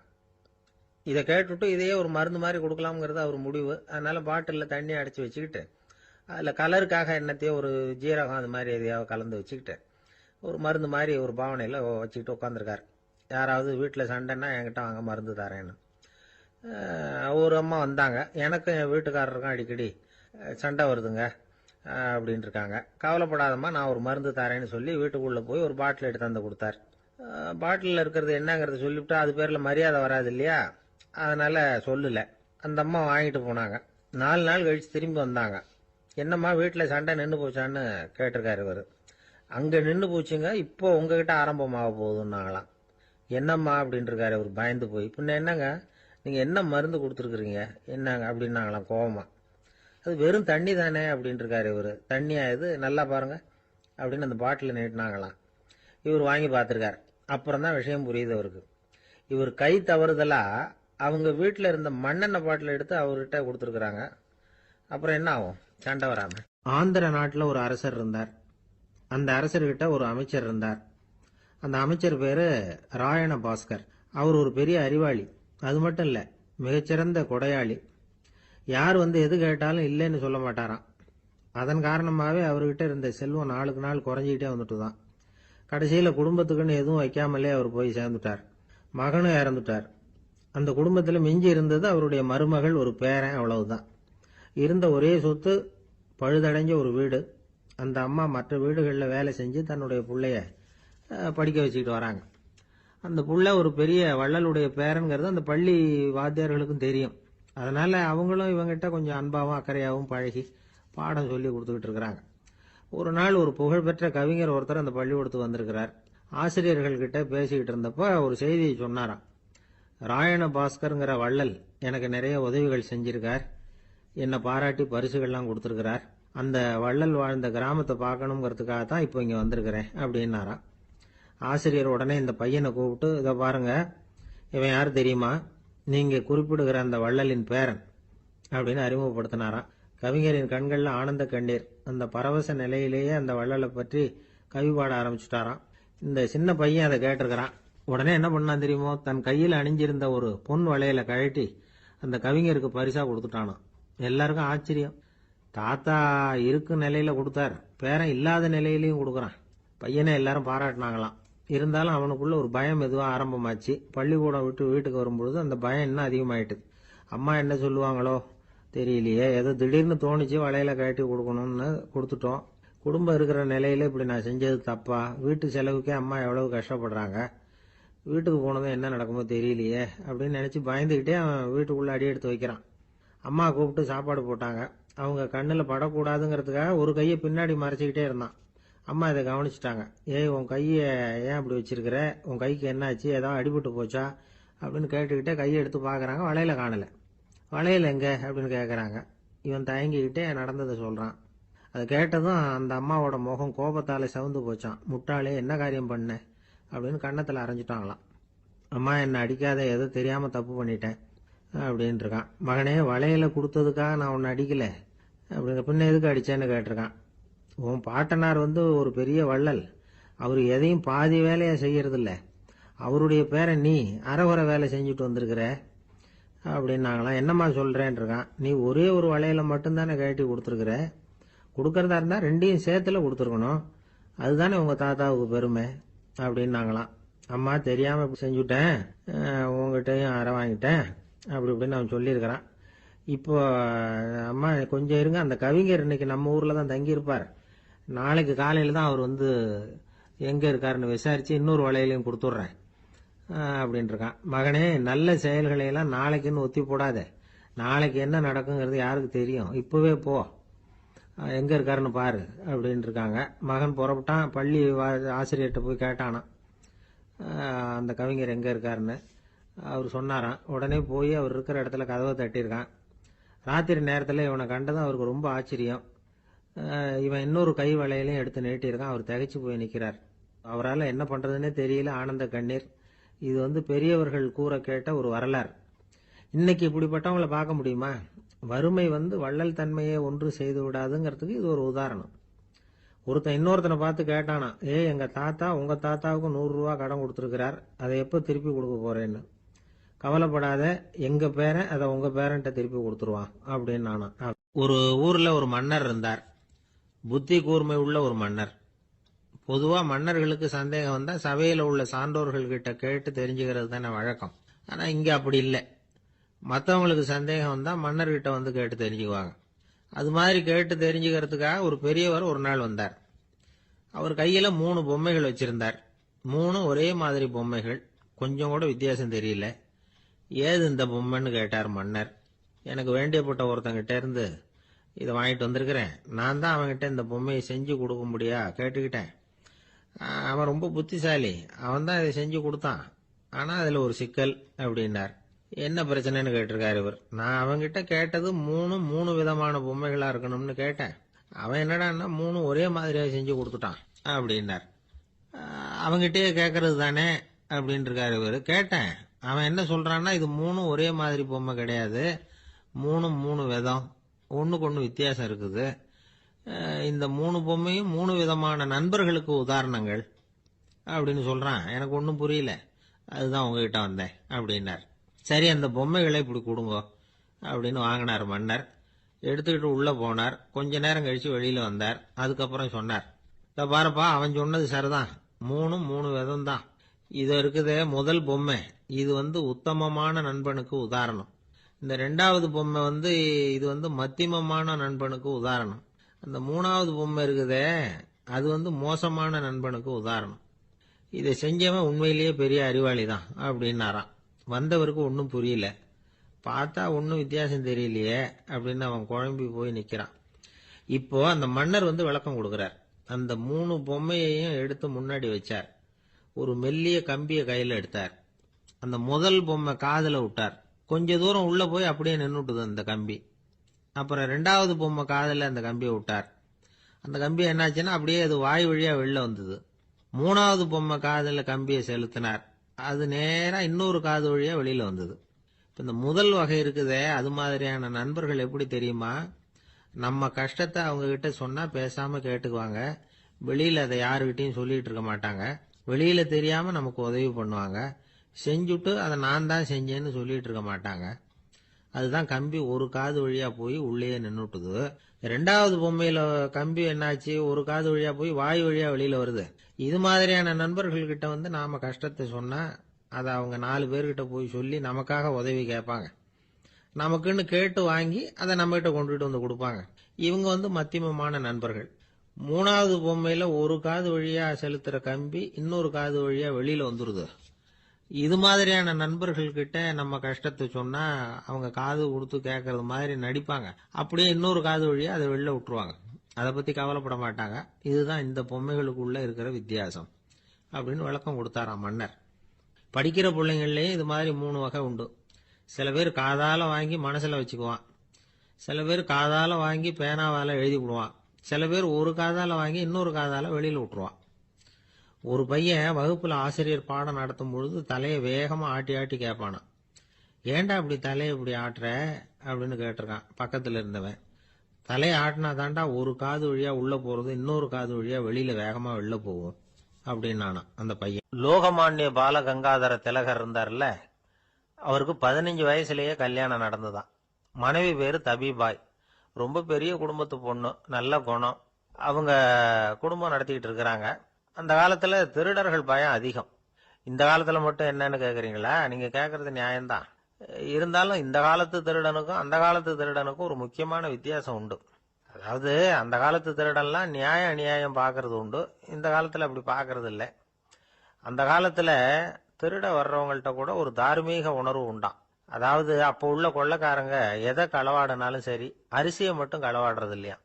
இதை கேட்டுவிட்டு இதையே ஒரு மருந்து மாதிரி கொடுக்கலாம்ங்கிறது அவர் முடிவு. அதனால பாட்டிலில் தண்ணி அடைச்சி வச்சுக்கிட்டு அதில் கலருக்காக எண்ணத்தையோ ஒரு ஜீரகம் அது மாதிரி எதையாவது கலந்து வச்சுக்கிட்டு ஒரு மருந்து மாதிரி ஒரு பாவனையில் வச்சுக்கிட்டு உட்காந்துருக்காரு. யாராவது வீட்டில் சண்டைன்னா என்கிட்ட வாங்க மருந்து தரேன்னு. ஒரு அம்மா வந்தாங்க. எனக்கும் என் வீட்டுக்காரருக்கும் அடிக்கடி சண்டை வருதுங்க அப்படின்னு இருக்காங்க. கவலைப்படாதம்மா, நான் ஒரு மருந்து தரேன்னு சொல்லி வீட்டுக்குள்ளே போய் ஒரு பாட்டில் எடுத்து வந்து கொடுத்தார். பாட்டிலில் இருக்கிறது என்னங்கிறத சொல்லிவிட்டா அது பேரில் மரியாதை வராது இல்லையா, அதனால சொல்லல. அந்த அம்மா வாங்கிட்டு போனாங்க. 4 நாள் கழிச்சு திரும்பி வந்தாங்க. என்னம்மா வீட்டில் சண்டை நின்று போச்சான்னு கேட்டிருக்காரு இவர். அங்கே நின்று போச்சுங்க, இப்போ உங்ககிட்ட ஆரம்பமாக போகுதுன்னாங்களாம். என்னம்மா அப்படின்னு இருக்காரு இவர் பயந்து போய். பின்ன என்னங்க, நீங்கள் என்ன மருந்து கொடுத்துருக்குறீங்க என்னங்க அப்படின்னாங்களாம் கோவமா. அது வெறும் தண்ணி தானே அப்படின்னு இருக்காரு இவர். தண்ணியா இது, நல்லா பாருங்க அப்படின்னு அந்த பாட்டில் நீட்டினாங்களாம். இவர் வாங்கி பார்த்துருக்காரு. அப்புறம் தான் விஷயம் புரியுது அவருக்கு. இவர் கை தவறுதலா அவங்க வீட்டில் இருந்த மண்ணெண்ணெய் பாட்டில் எடுத்து அவர்கிட்ட கொடுத்துருக்குறாங்க. அப்புறம் என்ன ஆகும், சண்டை வராம. ஆந்திர நாட்டில் ஒரு அரசர் இருந்தார். அந்த அரசர்கிட்ட ஒரு அமைச்சர் இருந்தார். அந்த அமைச்சர் பேரு ராயண பாஸ்கர். அவர் ஒரு பெரிய அறிவாளி. அது மட்டும் இல்ல, மிகச்சிறந்த கொடையாளி. யார் எது கேட்டாலும் இல்லைன்னு சொல்ல மாட்டாராம். அதன் காரணமாகவே அவர்கிட்ட இருந்த செல்வம் நாளுக்கு நாள் குறைஞ்சிக்கிட்டே வந்துட்டு தான். கடைசியில் குடும்பத்துக்குன்னு எதுவும் வைக்காமலே அவர் போய் சேர்ந்துட்டார். மகனும் இறந்துட்டார். அந்த குடும்பத்தில் மிஞ்சி இருந்தது அவருடைய மருமகள், ஒரு பேரன், அவ்வளவுதான். இருந்த ஒரே சொத்து பழுதடைஞ்ச ஒரு வீடு. அந்த அம்மா மற்ற வீடுகளில் வேலை செஞ்சு தன்னுடைய பிள்ளைய படிக்க வச்சுக்கிட்டு வராங்க. அந்த புள்ள ஒரு பெரிய வள்ளலுடைய பேரன்கிறது அந்த பள்ளி வாத்தியார்களுக்கும் தெரியும். அதனால அவங்களும் இவங்கிட்ட கொஞ்சம் அன்பாகவும் அக்கறையாகவும் பழகி பாடம் சொல்லி கொடுத்துக்கிட்டு இருக்கிறாங்க. ஒரு நாள் ஒரு புகழ்பெற்ற கவிஞர் ஒருத்தர் அந்த பள்ளிக்கூடத்துக்கு வந்திருக்கிறார். ஆசிரியர்கள்கிட்ட பேசிக்கிட்டு இருந்தப்ப ஒரு செய்தியை சொன்னாராம். ராயண பாஸ்கருங்கிற வள்ளல் எனக்கு நிறைய உதவிகள் செஞ்சிருக்கார், என்னை பாராட்டி பரிசுகள்லாம் கொடுத்துருக்கிறார். அந்த வள்ளல் வாழ்ந்த கிராமத்தை பார்க்கணுங்கிறதுக்காக தான் இப்போ இங்கே வந்திருக்கிறேன் அப்படின்னாராம். ஆசிரியர் உடனே இந்த பையனை கூப்பிட்டு, இதை பாருங்க, இவன் யார் தெரியுமா, நீங்க குறிப்பிடுகிற அந்த வள்ளலின் பேரன் அப்படின்னு அறிமுகப்படுத்தினாராம். கவிஞரின் கண்கள்ல ஆனந்த கண்ணீர். அந்த பரவச நிலையிலேயே அந்த வள்ளலை பற்றி கவி பாட ஆரம்பிச்சுட்டாராம். இந்த சின்ன பையன் அதை கேட்டிருக்கிறான். உடனே என்ன பண்ணான் தெரியுமோ, தன் கையில் அணிஞ்சிருந்த ஒரு பொன் வளையல கழட்டி அந்த கவிஞருக்கு பரிசா கொடுத்துட்டானாம். எல்லாருக்கும் ஆச்சரியம். தாத்தா இருக்கும் நிலையில கொடுத்தார், பேரன் இல்லாத நிலையிலையும் கொடுக்குறான். பையனை எல்லாரும் பாராட்டினாங்களாம். இருந்தாலும் அவனுக்குள்ள ஒரு பயம் எதுவும் ஆரம்பமாச்சு. பள்ளிக்கூடம் விட்டு வீட்டுக்கு வரும்பொழுது அந்த பயம் இன்னும் அதிகமாயிட்டுது. அம்மா என்ன சொல்லுவாங்களோ தெரியலையே, ஏதோ திடீர்னு தோணிச்சு வளையல கழட்டி கொடுக்கணும்னு கொடுத்துட்டோம். குடும்பம் இருக்கிற நிலையில இப்படி நான் செஞ்சது தப்பா, வீட்டு செலவுக்கே அம்மா எவ்வளவு கஷ்டப்படுறாங்க, வீட்டுக்கு போனதும் என்ன நடக்குமோ தெரியலையே அப்படின்னு நினைச்சு பயந்துகிட்டே அவன் வீட்டுக்குள்ள அடி எடுத்து வைக்கிறான். அம்மா கூப்பிட்டு சாப்பாடு போட்டாங்க. அவங்க கண்ணுல படக்கூடாதுங்கிறதுக்காக ஒரு கையை பின்னாடி மறைச்சிக்கிட்டே இருந்தான். அம்மா இதை கவனிச்சுட்டாங்க. ஏய், உன் கையை ஏன் அப்படி வச்சிருக்கிற, உன் கைக்கு என்னாச்சு, ஏதாவது அடிபட்டு போச்சா அப்படின்னு கேட்டுக்கிட்டே கையை எடுத்து பார்க்குறாங்க. வளையல காணலை. வளையல் எங்க அப்படின்னு கேட்குறாங்க. இவன் தயங்கிக்கிட்டே நடந்ததை சொல்கிறான். அதை கேட்டதும் அந்த அம்மாவோட முகம் கோபத்தால் சவுந்து போச்சான். முட்டாளே, என்ன காரியம் பண்ண அப்படின்னு கன்னத்தில் அரைஞ்சிட்டாங்களாம். அம்மா, என்னை அடிக்காத, ஏதோ தெரியாமல் தப்பு பண்ணிட்டேன் அப்படின்னு இருக்கான். மகனே, வளையலை கொடுத்ததுக்காக நான் உன்னை அடிக்கலை அப்படிங்க, பின்ன எதுக்கு அடிச்சேன்னு கேட்டிருக்கான். உன் பாட்டனார் ஒரு பெரிய வள்ளல், அவர் எதையும் பாதி வேலையா செய்யறதில்ல. அவருடைய பேரை நீ அரைகுறை வேலை செஞ்சுட்டு வந்திருக்கிற அப்படின்னாங்களாம். என்னம்மா சொல்றேன் இருக்கான். நீ ஒரே ஒரு வளையல மட்டும்தானே கழட்டி கொடுத்துருக்குற. கொடுக்கறதா இருந்தா ரெண்டையும் சேர்த்துல கொடுத்துருக்கணும். அதுதானே உங்க தாத்தாவுக்கு பெருமை அப்படின்னாங்களாம். அம்மா தெரியாம செஞ்சுட்டேன், உங்ககிட்டயும் அரை வாங்கிட்டேன் அப்படி இப்படின்னு அவன் சொல்லியிருக்கிறான். இப்போ அம்மா கொஞ்சம் இருங்க, அந்த கவிஞர் இன்னைக்கு நம்ம ஊர்ல தான் தங்கியிருப்பார். நாளைக்கு காலையில தான் அவர் வந்து எங்க இருக்காருன்னு விசாரிச்சு இன்னொரு வளையலையும் கொடுத்துட்றேன் அப்படின்னு இருக்கான். மகனே, நல்ல செயல்களை எல்லாம் நாளைக்குன்னு ஒத்தி போடாத. நாளைக்கு என்ன நடக்குங்கிறது யாருக்கு தெரியும். இப்பவே போ, எங்க இருக்காருன்னு பாரு அப்படின்னு இருக்காங்க. மகன் புறப்பட்டான். பள்ளி ஆசிரியர்கிட்ட போய் கேட்டானான் அந்த கவிஞர் எங்க இருக்காருன்னு. அவர் சொன்னாராம். உடனே போய் அவர் இருக்கிற இடத்துல கதவை தட்டியிருக்கான். ராத்திரி நேரத்தில் இவனை கண்டதும் அவருக்கு ரொம்ப ஆச்சரியம். இவன் இன்னொரு கை வளையலையும் எடுத்து நீட்டியிருக்கான். அவர் திகைச்சு போய் நிற்கிறார். அவரால் என்ன பண்றதுன்னே தெரியல. ஆனந்த கண்ணீர். இது வந்து பெரியவர்கள் கூற கேட்ட ஒரு வரலாறு. இன்னைக்கு இப்படிப்பட்டவங்களை பார்க்க முடியுமா? வறுமை வந்து வள்ளல் தன்மையை ஒன்று செய்து விடாதுங்கிறதுக்கு இது ஒரு உதாரணம். ஒருத்தன் இன்னொருத்தனை பார்த்து கேட்டானா, எங்க தாத்தா உங்க தாத்தாவுக்கு 100 ரூபா கடன் கொடுத்துருக்கிறார், அதை எப்போ திருப்பி கொடுக்க போறேன்னு. கவலைப்படாத, எங்க பேரன் அதை உங்க பேரன்ட்ட திருப்பி கொடுத்துருவான் அப்படின்னு நானா. ஒரு ஊர்ல ஒரு மன்னர் இருந்தார். புத்தி கூர்மை உள்ள ஒரு மன்னர். பொதுவா மன்னர்களுக்கு சந்தேகம் வந்தா சபையில உள்ள சான்றோர்கள் கிட்ட கேட்டு தெரிஞ்சுக்கிறது தானே வழக்கம். ஆனா இங்க அப்படி இல்லை. மற்றவங்களுக்கு சந்தேகம் வந்தா மன்னர்கிட்ட வந்து கேட்டு தெரிஞ்சுக்குவாங்க. அது மாதிரி கேட்டு தெரிஞ்சுக்கிறதுக்காக ஒரு பெரியவர் ஒரு நாள் வந்தார். அவர் கையில 3 பொம்மைகள் வச்சிருந்தார். 3 ஒரே மாதிரி பொம்மைகள், கொஞ்சம் கூட வித்தியாசம் தெரியல. ஏது இந்த பொம்மைன்னு கேட்டார் மன்னர். எனக்கு வேண்டியப்பட்ட ஒருத்தங்கிட்ட இருந்து இதை வாங்கிட்டு வந்திருக்கிறேன். நான் தான் அவன்கிட்ட இந்த பொம்மையை செஞ்சு கொடுக்க முடியா கேட்டுக்கிட்டேன். அவன் ரொம்ப புத்திசாலி, அவன் தான் இதை செஞ்சு கொடுத்தான். ஆனா அதுல ஒரு சிக்கல் அப்படின்னார். என்ன பிரச்சனைன்னு கேட்டிருக்காரு இவர். நான் அவன்கிட்ட கேட்டது 3 விதமான பொம்மைகளா இருக்கணும்னு கேட்டேன். அவன் என்னடான்னா 3 ஒரே மாதிரியா செஞ்சு கொடுத்துட்டான் அப்படின்னார். அவன்கிட்டயே கேட்கறது தானே அப்படின்னு இருக்காரு இவர். கேட்டேன். அவன் என்ன சொல்றான்னா, இது 3 ஒரே மாதிரி பொம்மை கிடையாது, 3 விதம், ஒண்ணுக்கு ஒண்ணு வித்தியாசம் இருக்குது. இந்த 3 பொம்மையும் 3 விதமான நண்பர்களுக்கு உதாரணங்கள் அப்படின்னு சொல்றான். எனக்கு ஒன்றும் புரியல, அதுதான் உங்ககிட்ட வந்தேன் அப்படின்னார். சரி, அந்த பொம்மைகளை இப்படி கொடுங்க அப்படின்னு வாங்கினார் மன்னர். எடுத்துக்கிட்டு உள்ள போனார். கொஞ்ச நேரம் கழிச்சு வெளியில வந்தார். அதுக்கப்புறம் சொன்னார், இத பாருப்பா, அவன் சொன்னது சரிதான், 3 விதம் தான். இது இருக்குதே முதல் பொம்மை, இது வந்து உத்தமமான நண்பனுக்கு உதாரணம். இந்த 2வது பொம்மை வந்து இது வந்து மத்தியமமான நண்பனுக்கு உதாரணம். அந்த 3வது பொம்மை இருக்குதே அது வந்து மோசமான நண்பனுக்கு உதாரணம். இதை செஞ்சவன் உண்மையிலேயே பெரிய அறிவாளி தான் அப்படின்னாராம். வந்தவருக்கு ஒன்றும் புரியல. பார்த்தா ஒன்றும் வித்தியாசம் தெரியலையே அப்படின்னு அவன் குழம்பி போய் நிற்கிறான். இப்போ அந்த மன்னர் வந்து விளக்கம் கொடுக்கிறார். அந்த 3 பொம்மையையும் எடுத்து முன்னாடி வச்சார். ஒரு மெல்லிய கம்பியை கையில் எடுத்தார். அந்த முதல் பொம்மை காதுல விட்டார். கொஞ்ச தூரம் உள்ள போய் அப்படியே நின்னுட்டுது அந்த கம்பி. அப்புறம் 2வது பொம்மை காதுல அந்த கம்பியை விட்டார். அந்த கம்பி என்னாச்சுன்னா அப்படியே அது வாய் வழியா வெளில வந்தது. 3வது பொம்மை காதுல கம்பியை செலுத்தினார். அது நேரா இன்னொரு காது வழியா வெளியில வந்தது. இந்த முதல் வகை இருக்குதே, அது மாதிரியான நண்பர்கள் எப்படி தெரியுமா? நம்ம கஷ்டத்தை அவங்க கிட்ட சொன்னா பேசாம கேட்டுக்குவாங்க. வெளியில அதை யாருகிட்டையும் சொல்லிட்டு இருக்க மாட்டாங்க. வெளியில தெரியாம நமக்கு உதவி பண்ணுவாங்க. செஞ்சுட்டு அதை நான் தான் செஞ்சேன்னு சொல்லிட்டு இருக்க மாட்டாங்க. அதுதான் கம்பி ஒரு காது வழியா போய் உள்ளே நின்னுட்டுது. 2வது பொம்மையில கம்பி என்னாச்சு, ஒரு காது வழியா போய் வாய் வழியா வெளியில வருது. இது மாதிரியான நண்பர்கள் கிட்ட வந்து நாம கஷ்டத்தை சொன்னா அதை அவங்க 4 பேர்கிட்ட போய் சொல்லி நமக்காக உதவி கேட்பாங்க. நமக்குன்னு கேட்டு வாங்கி அதை நம்ம கிட்ட கொண்டுட்டு வந்து கொடுப்பாங்க. இவங்க வந்து மத்தியமமான நண்பர்கள். 3வது பொம்மையில ஒரு காது வழியா செலுத்துற கம்பி இன்னொரு காது வழியா வெளியில வந்துருது. இது மாதிரியான நண்பர்கள் கிட்ட நம்ம கஷ்டத்தை சொன்னா அவங்க காது கொடுத்து கேட்கறது மாதிரி நடிப்பாங்க. அப்படியே இன்னொரு காது வழியா அதை வெளில விட்டுருவாங்க. அதை பத்தி கவலைப்பட மாட்டாங்க. இதுதான் இந்த பொம்மைகளுக்குள்ள இருக்கிற வித்தியாசம் அப்படின்னு விளக்கம் கொடுத்தாராம் மன்னர். படிக்கிற பிள்ளைங்கள்லயும் இது மாதிரி 3 வகை உண்டு. சில பேர் காதால வாங்கி மனசுல வச்சுக்குவான். சில பேர் காதால வாங்கி பேனாவால எழுதி விடுவான். சில பேர் ஒரு காதால வாங்கி இன்னொரு காதால வெளியில விட்டுருவான். ஒரு பையன் வகுப்புல ஆசிரியர் பாடம் நடத்தும் பொழுது தலையை வேகமா ஆட்டி ஆட்டி கேட்பானா. ஏன்டா இப்படி தலையை இப்படி ஆட்டுற அப்படின்னு கேட்டிருக்கான் பக்கத்துல இருந்தவன். தலையை ஆட்டினா தாண்டா ஒரு காது வழியா உள்ள போறது இன்னொரு காது வழியா வெளியில வேகமா வெளில போகும் அப்படின்னானா அந்த பையன். லோகமானிய பாலகங்காதர திலகர் இருந்தார்ல, அவருக்கு 15 வயசுலயே கல்யாணம் நடந்துதான். மனைவி பேரு தபிபாய். ரொம்ப பெரிய குடும்பத்து பொண்ணு, நல்ல குணம். அவங்க குடும்பம் நடத்திக்கிட்டு இருக்கிறாங்க. அந்த காலத்துல திருடர்கள் பயம் அதிகம். இந்த காலத்துல மட்டும் என்னன்னு கேக்குறீங்களா? நீங்க கேக்குறது நியாயம்தான். இருந்தாலும் இந்த காலத்து திருடனுக்கும் அந்த காலத்து திருடனுக்கும் ஒரு முக்கியமான வித்தியாசம் உண்டு. அதாவது அந்த காலத்து திருடன்லாம் நியாயம் அநியாயம் பாக்குறது உண்டு, இந்த காலத்துல அப்படி பாக்குறது இல்லை. அந்த காலத்துல திருட வர்றவங்கள்ட்ட கூட ஒரு தார்மீக உணர்வு உண்டாம். அதாவது அப்போ உள்ள கொள்ளைக்காரங்க எதை களவாடினாலும் சரி, அரிசியை மட்டும் களவாடுறது இல்லையா,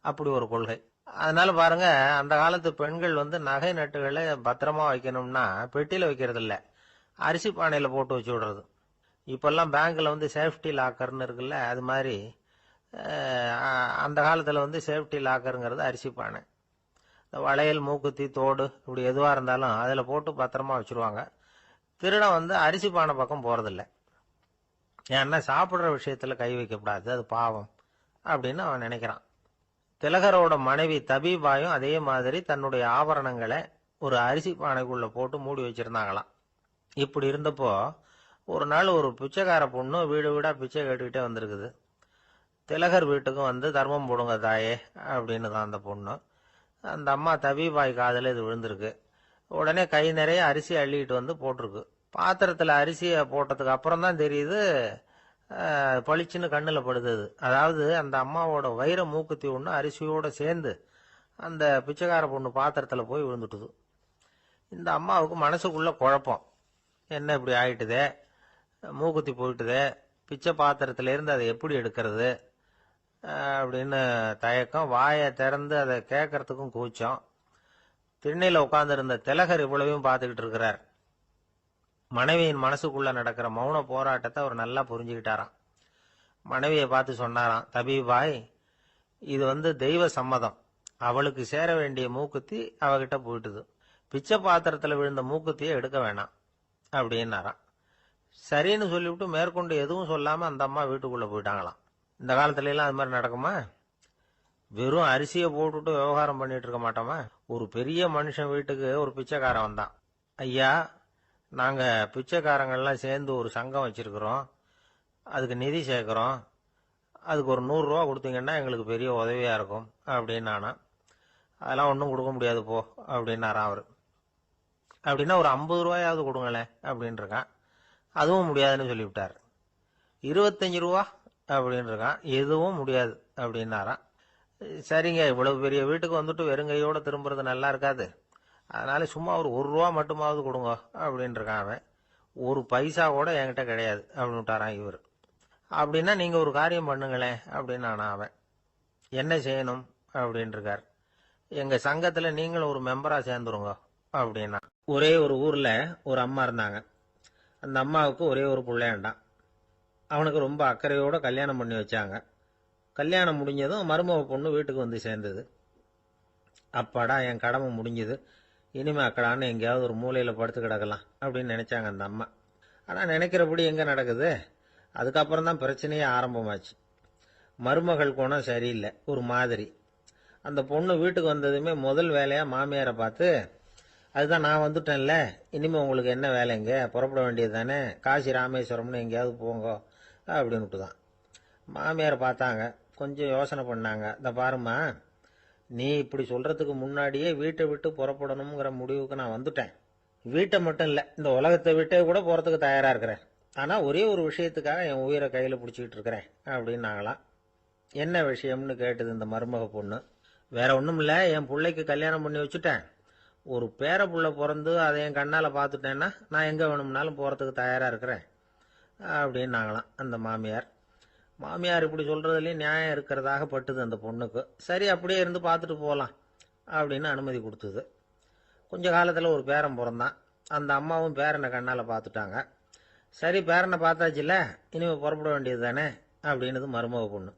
அப்படி ஒரு கொள்கை. அதனால பாருங்க, அந்த காலத்து பெண்கள் நகை நட்டுகளை பத்திரமா வைக்கணும்னா பெட்டியில வைக்கிறது இல்ல, அரிசி பானையில போட்டு வச்சு விடுறது. இப்பெல்லாம் பேங்க்ல சேஃப்டி லாக்கர்னு இருக்குல்ல, அது மாதிரி அந்த காலத்துல சேஃப்டி லாக்கருங்கிறது அரிசி பானை. இந்த வளையல், மூக்குத்தி, தோடு இப்படி எதுவா இருந்தாலும் அதுல போட்டு பத்திரமா வச்சிருவாங்க. திருடன் அரிசி பானை பக்கம் போறதில்ல. ஏன்னா சாப்பிடுற விஷயத்துல கை வைக்கக்கூடாது, அது பாவம் அப்படின்னு அவன் நினைக்கிறான். திலகரோட மனைவி தபிபாயும் அதே மாதிரி தன்னுடைய ஆபரணங்களை ஒரு அரிசி பானைக்குள்ள போட்டு மூடி வச்சிருந்தாங்களாம். இப்படி இருந்தப்போ ஒரு நாள் ஒரு பிச்சைக்கார பொண்ணு வீடு வீடா பிச்சை கேட்டுக்கிட்டே வந்திருக்குது. திலகர் வீட்டுக்கும் தர்மம் போடுங்க தாயே அப்படின்னு தான் அந்த பொண்ணு. அந்த அம்மா தபிபாய் காதுல இது விழுந்திருக்கு. உடனே கை நிறைய அரிசி அள்ளிட்டு போட்டிருக்கு. பாத்திரத்துல அரிசியை போட்டதுக்கு அப்புறம் தான் தெரியுது, பளிச்சுன்னு கண்ணுல படுது. அதாவது அந்த அம்மாவோட வைர மூக்குத்தி ஒண்ணு அரிசியோட சேர்ந்து அந்த பிச்சைக்கார பொண்ணு பாத்திரத்துல போய் விழுந்துட்டுது. இந்த அம்மாவுக்கு மனசுக்குள்ள குழப்பம், என்ன இப்படி ஆயிட்டுதே, மூக்குத்தி போயிட்டுதே, பிச்சை பாத்திரத்துல இருந்து அதை எப்படி எடுக்கிறது அப்படின்னு தயக்கம். வாயை திறந்து அதை கேட்கறதுக்கும் கூச்சம். திண்ணையில உட்கார்ந்து இருந்த திலகர் இவ்வளவையும் பார்த்துக்கிட்டு இருக்கிறார். மனைவியின் மனசுக்குள்ள நடக்கிற மௌன போராட்டத்தை அவர் நல்லா புரிஞ்சுக்கிட்டாராம். மனைவியை பார்த்து சொன்னாராம், தபிபாய், இது தெய்வ சம்மதம். அவளுக்கு சேர வேண்டிய மூக்குத்தி அவகிட்ட போயிட்டுது. பிச்சை பாத்திரத்துல விழுந்த மூக்குத்தியை எடுக்க வேணாம் அப்படின்னாராம். சரின்னு சொல்லிவிட்டு மேற்கொண்டு எதுவும் சொல்லாம அந்த அம்மா வீட்டுக்குள்ள போயிட்டாங்களாம். இந்த காலத்துல எல்லாம் அது மாதிரி நடக்குமா? வெறும் அரிசியை போட்டுட்டு விவகாரம் பண்ணிட்டு இருக்க மாட்டோமா? ஒரு பெரிய மனுஷன் வீட்டுக்கு ஒரு பிச்சைக்காரன் வந்தான். ஐயா, நாங்க பிச்சைக்காரங்கள்லாம் சேர்ந்து ஒரு சங்கம் வச்சிருக்கிறோம், அதுக்கு நிதி சேர்க்கிறோம், அதுக்கு ஒரு 100 ரூபா கொடுத்தீங்கன்னா எங்களுக்கு பெரிய உதவியா இருக்கும் அப்படின்னானா. அதெல்லாம் ஒன்றும் கொடுக்க முடியாது போ அப்படின்னாராம் அவரு. அப்படின்னா ஒரு 50 ரூபாயாவது கொடுங்களேன் அப்படின்னு இருக்கான். அதுவும் முடியாதுன்னு சொல்லிவிட்டார். 25 ரூபா அப்படின்னு இருக்கான். எதுவும் முடியாது அப்படின்னாராம். சரிங்க, இவ்வளவு பெரிய வீட்டுக்கு வெறுங்கையோட திரும்புறது நல்லா இருக்காது, அதனால சும்மா ஒரு 1 ரூபா மட்டுமாவது கொடுங்க அப்படின்னு இருக்கான் அவன். ஒரு பைசா கூட என்கிட்ட கிடையாது அப்படின்னு விட்டாரான் இவர். அப்படின்னா நீங்க ஒரு காரியம் பண்ணுங்களேன் அப்படின்னானா அவன். என்ன செய்யணும் அப்படின்னு இருக்கார். எங்க சங்கத்துல நீங்களும் ஒரு மெம்பரா சேர்ந்துருங்க அப்படின்னா. ஒரே ஒரு ஊர்ல ஒரு அம்மா இருந்தாங்க. அந்த அம்மாவுக்கு ஒரே ஒரு பிள்ளையாண்டான். அவனுக்கு ரொம்ப அக்கறையோட கல்யாணம் பண்ணி வச்சாங்க. கல்யாணம் முடிஞ்சதும் மருமக பொண்ணு வீட்டுக்கு சேர்ந்தது. அப்பாடா, என் கடமை முடிஞ்சது, இனிமே அக்கடான்னு எங்கேயாவது ஒரு மூலையில படுத்து கிடக்கலாம் அப்படின்னு நினைச்சாங்க அந்த அம்மா. ஆனா நினைக்கிறபடி எங்க நடக்குது? அதுக்கப்புறம் தான் பிரச்சனையே ஆரம்பமாச்சு. மருமகள் குணம் சரியில்லை, ஒரு மாதிரி. அந்த பொண்ணு வீட்டுக்கு வந்ததுமே முதல் வேலையா மாமியாரை பார்த்து, அதுதான் நான் வந்துட்டேன்ல, இனிமே உங்களுக்கு என்ன வேலைங்க, புறப்பட வேண்டியது தானே, காசி ராமேஸ்வரம்னு எங்கேயாவது போங்க அப்படின்னுட்டு தான். மாமியார் பார்த்தாங்க, கொஞ்சம் யோசனை பண்ணாங்க. இந்த பாருமா, நீ இப்படி சொல்றதுக்கு முன்னாடியே வீட்டை விட்டு புறப்படணுங்கிற முடிவுக்கு நான் வந்துட்டேன். வீட்டை மட்டும் இல்ல, இந்த உலகத்தை விட்டே கூட போறதுக்கு தயாரா இருக்கிறேன். ஆனா ஒரே ஒரு விஷயத்துக்காக என் உயிரை கையில பிடிச்சிக்கிட்டு இருக்கிறேன் அப்படின்னாங்களாம். என்ன விஷயம்னு கேட்டது இந்த மருமக பொண்ணு. வேற ஒண்ணும் இல்ல, என் பிள்ளைக்கு கல்யாணம் பண்ணி வச்சுட்டேன், ஒரு பேர புள்ள பிறந்து அதை என் கண்ணால பாத்துட்டேன்னா நான் எங்க வேணும்னாலும் போறதுக்கு தயாரா இருக்கிறேன் அப்படின்னாங்களாம் அந்த மாமியார். மாமியார் இப்படி சொல்றதுலயும் நியாயம் இருக்கிறதாக பட்டுது அந்த பொண்ணுக்கு. சரி, அப்படியே இருந்து பார்த்துட்டு போகலாம் அப்படின்னு அனுமதி கொடுத்தது. கொஞ்ச காலத்துல ஒரு பேரன் பிறந்தான். அந்த அம்மாவும் பேரனை கண்ணால பார்த்துட்டாங்க. சரி, பேரனை பார்த்தாச்சுல்ல, இனிமே புறப்பட வேண்டியது தானே அப்படின்னது மருமக பொண்ணு.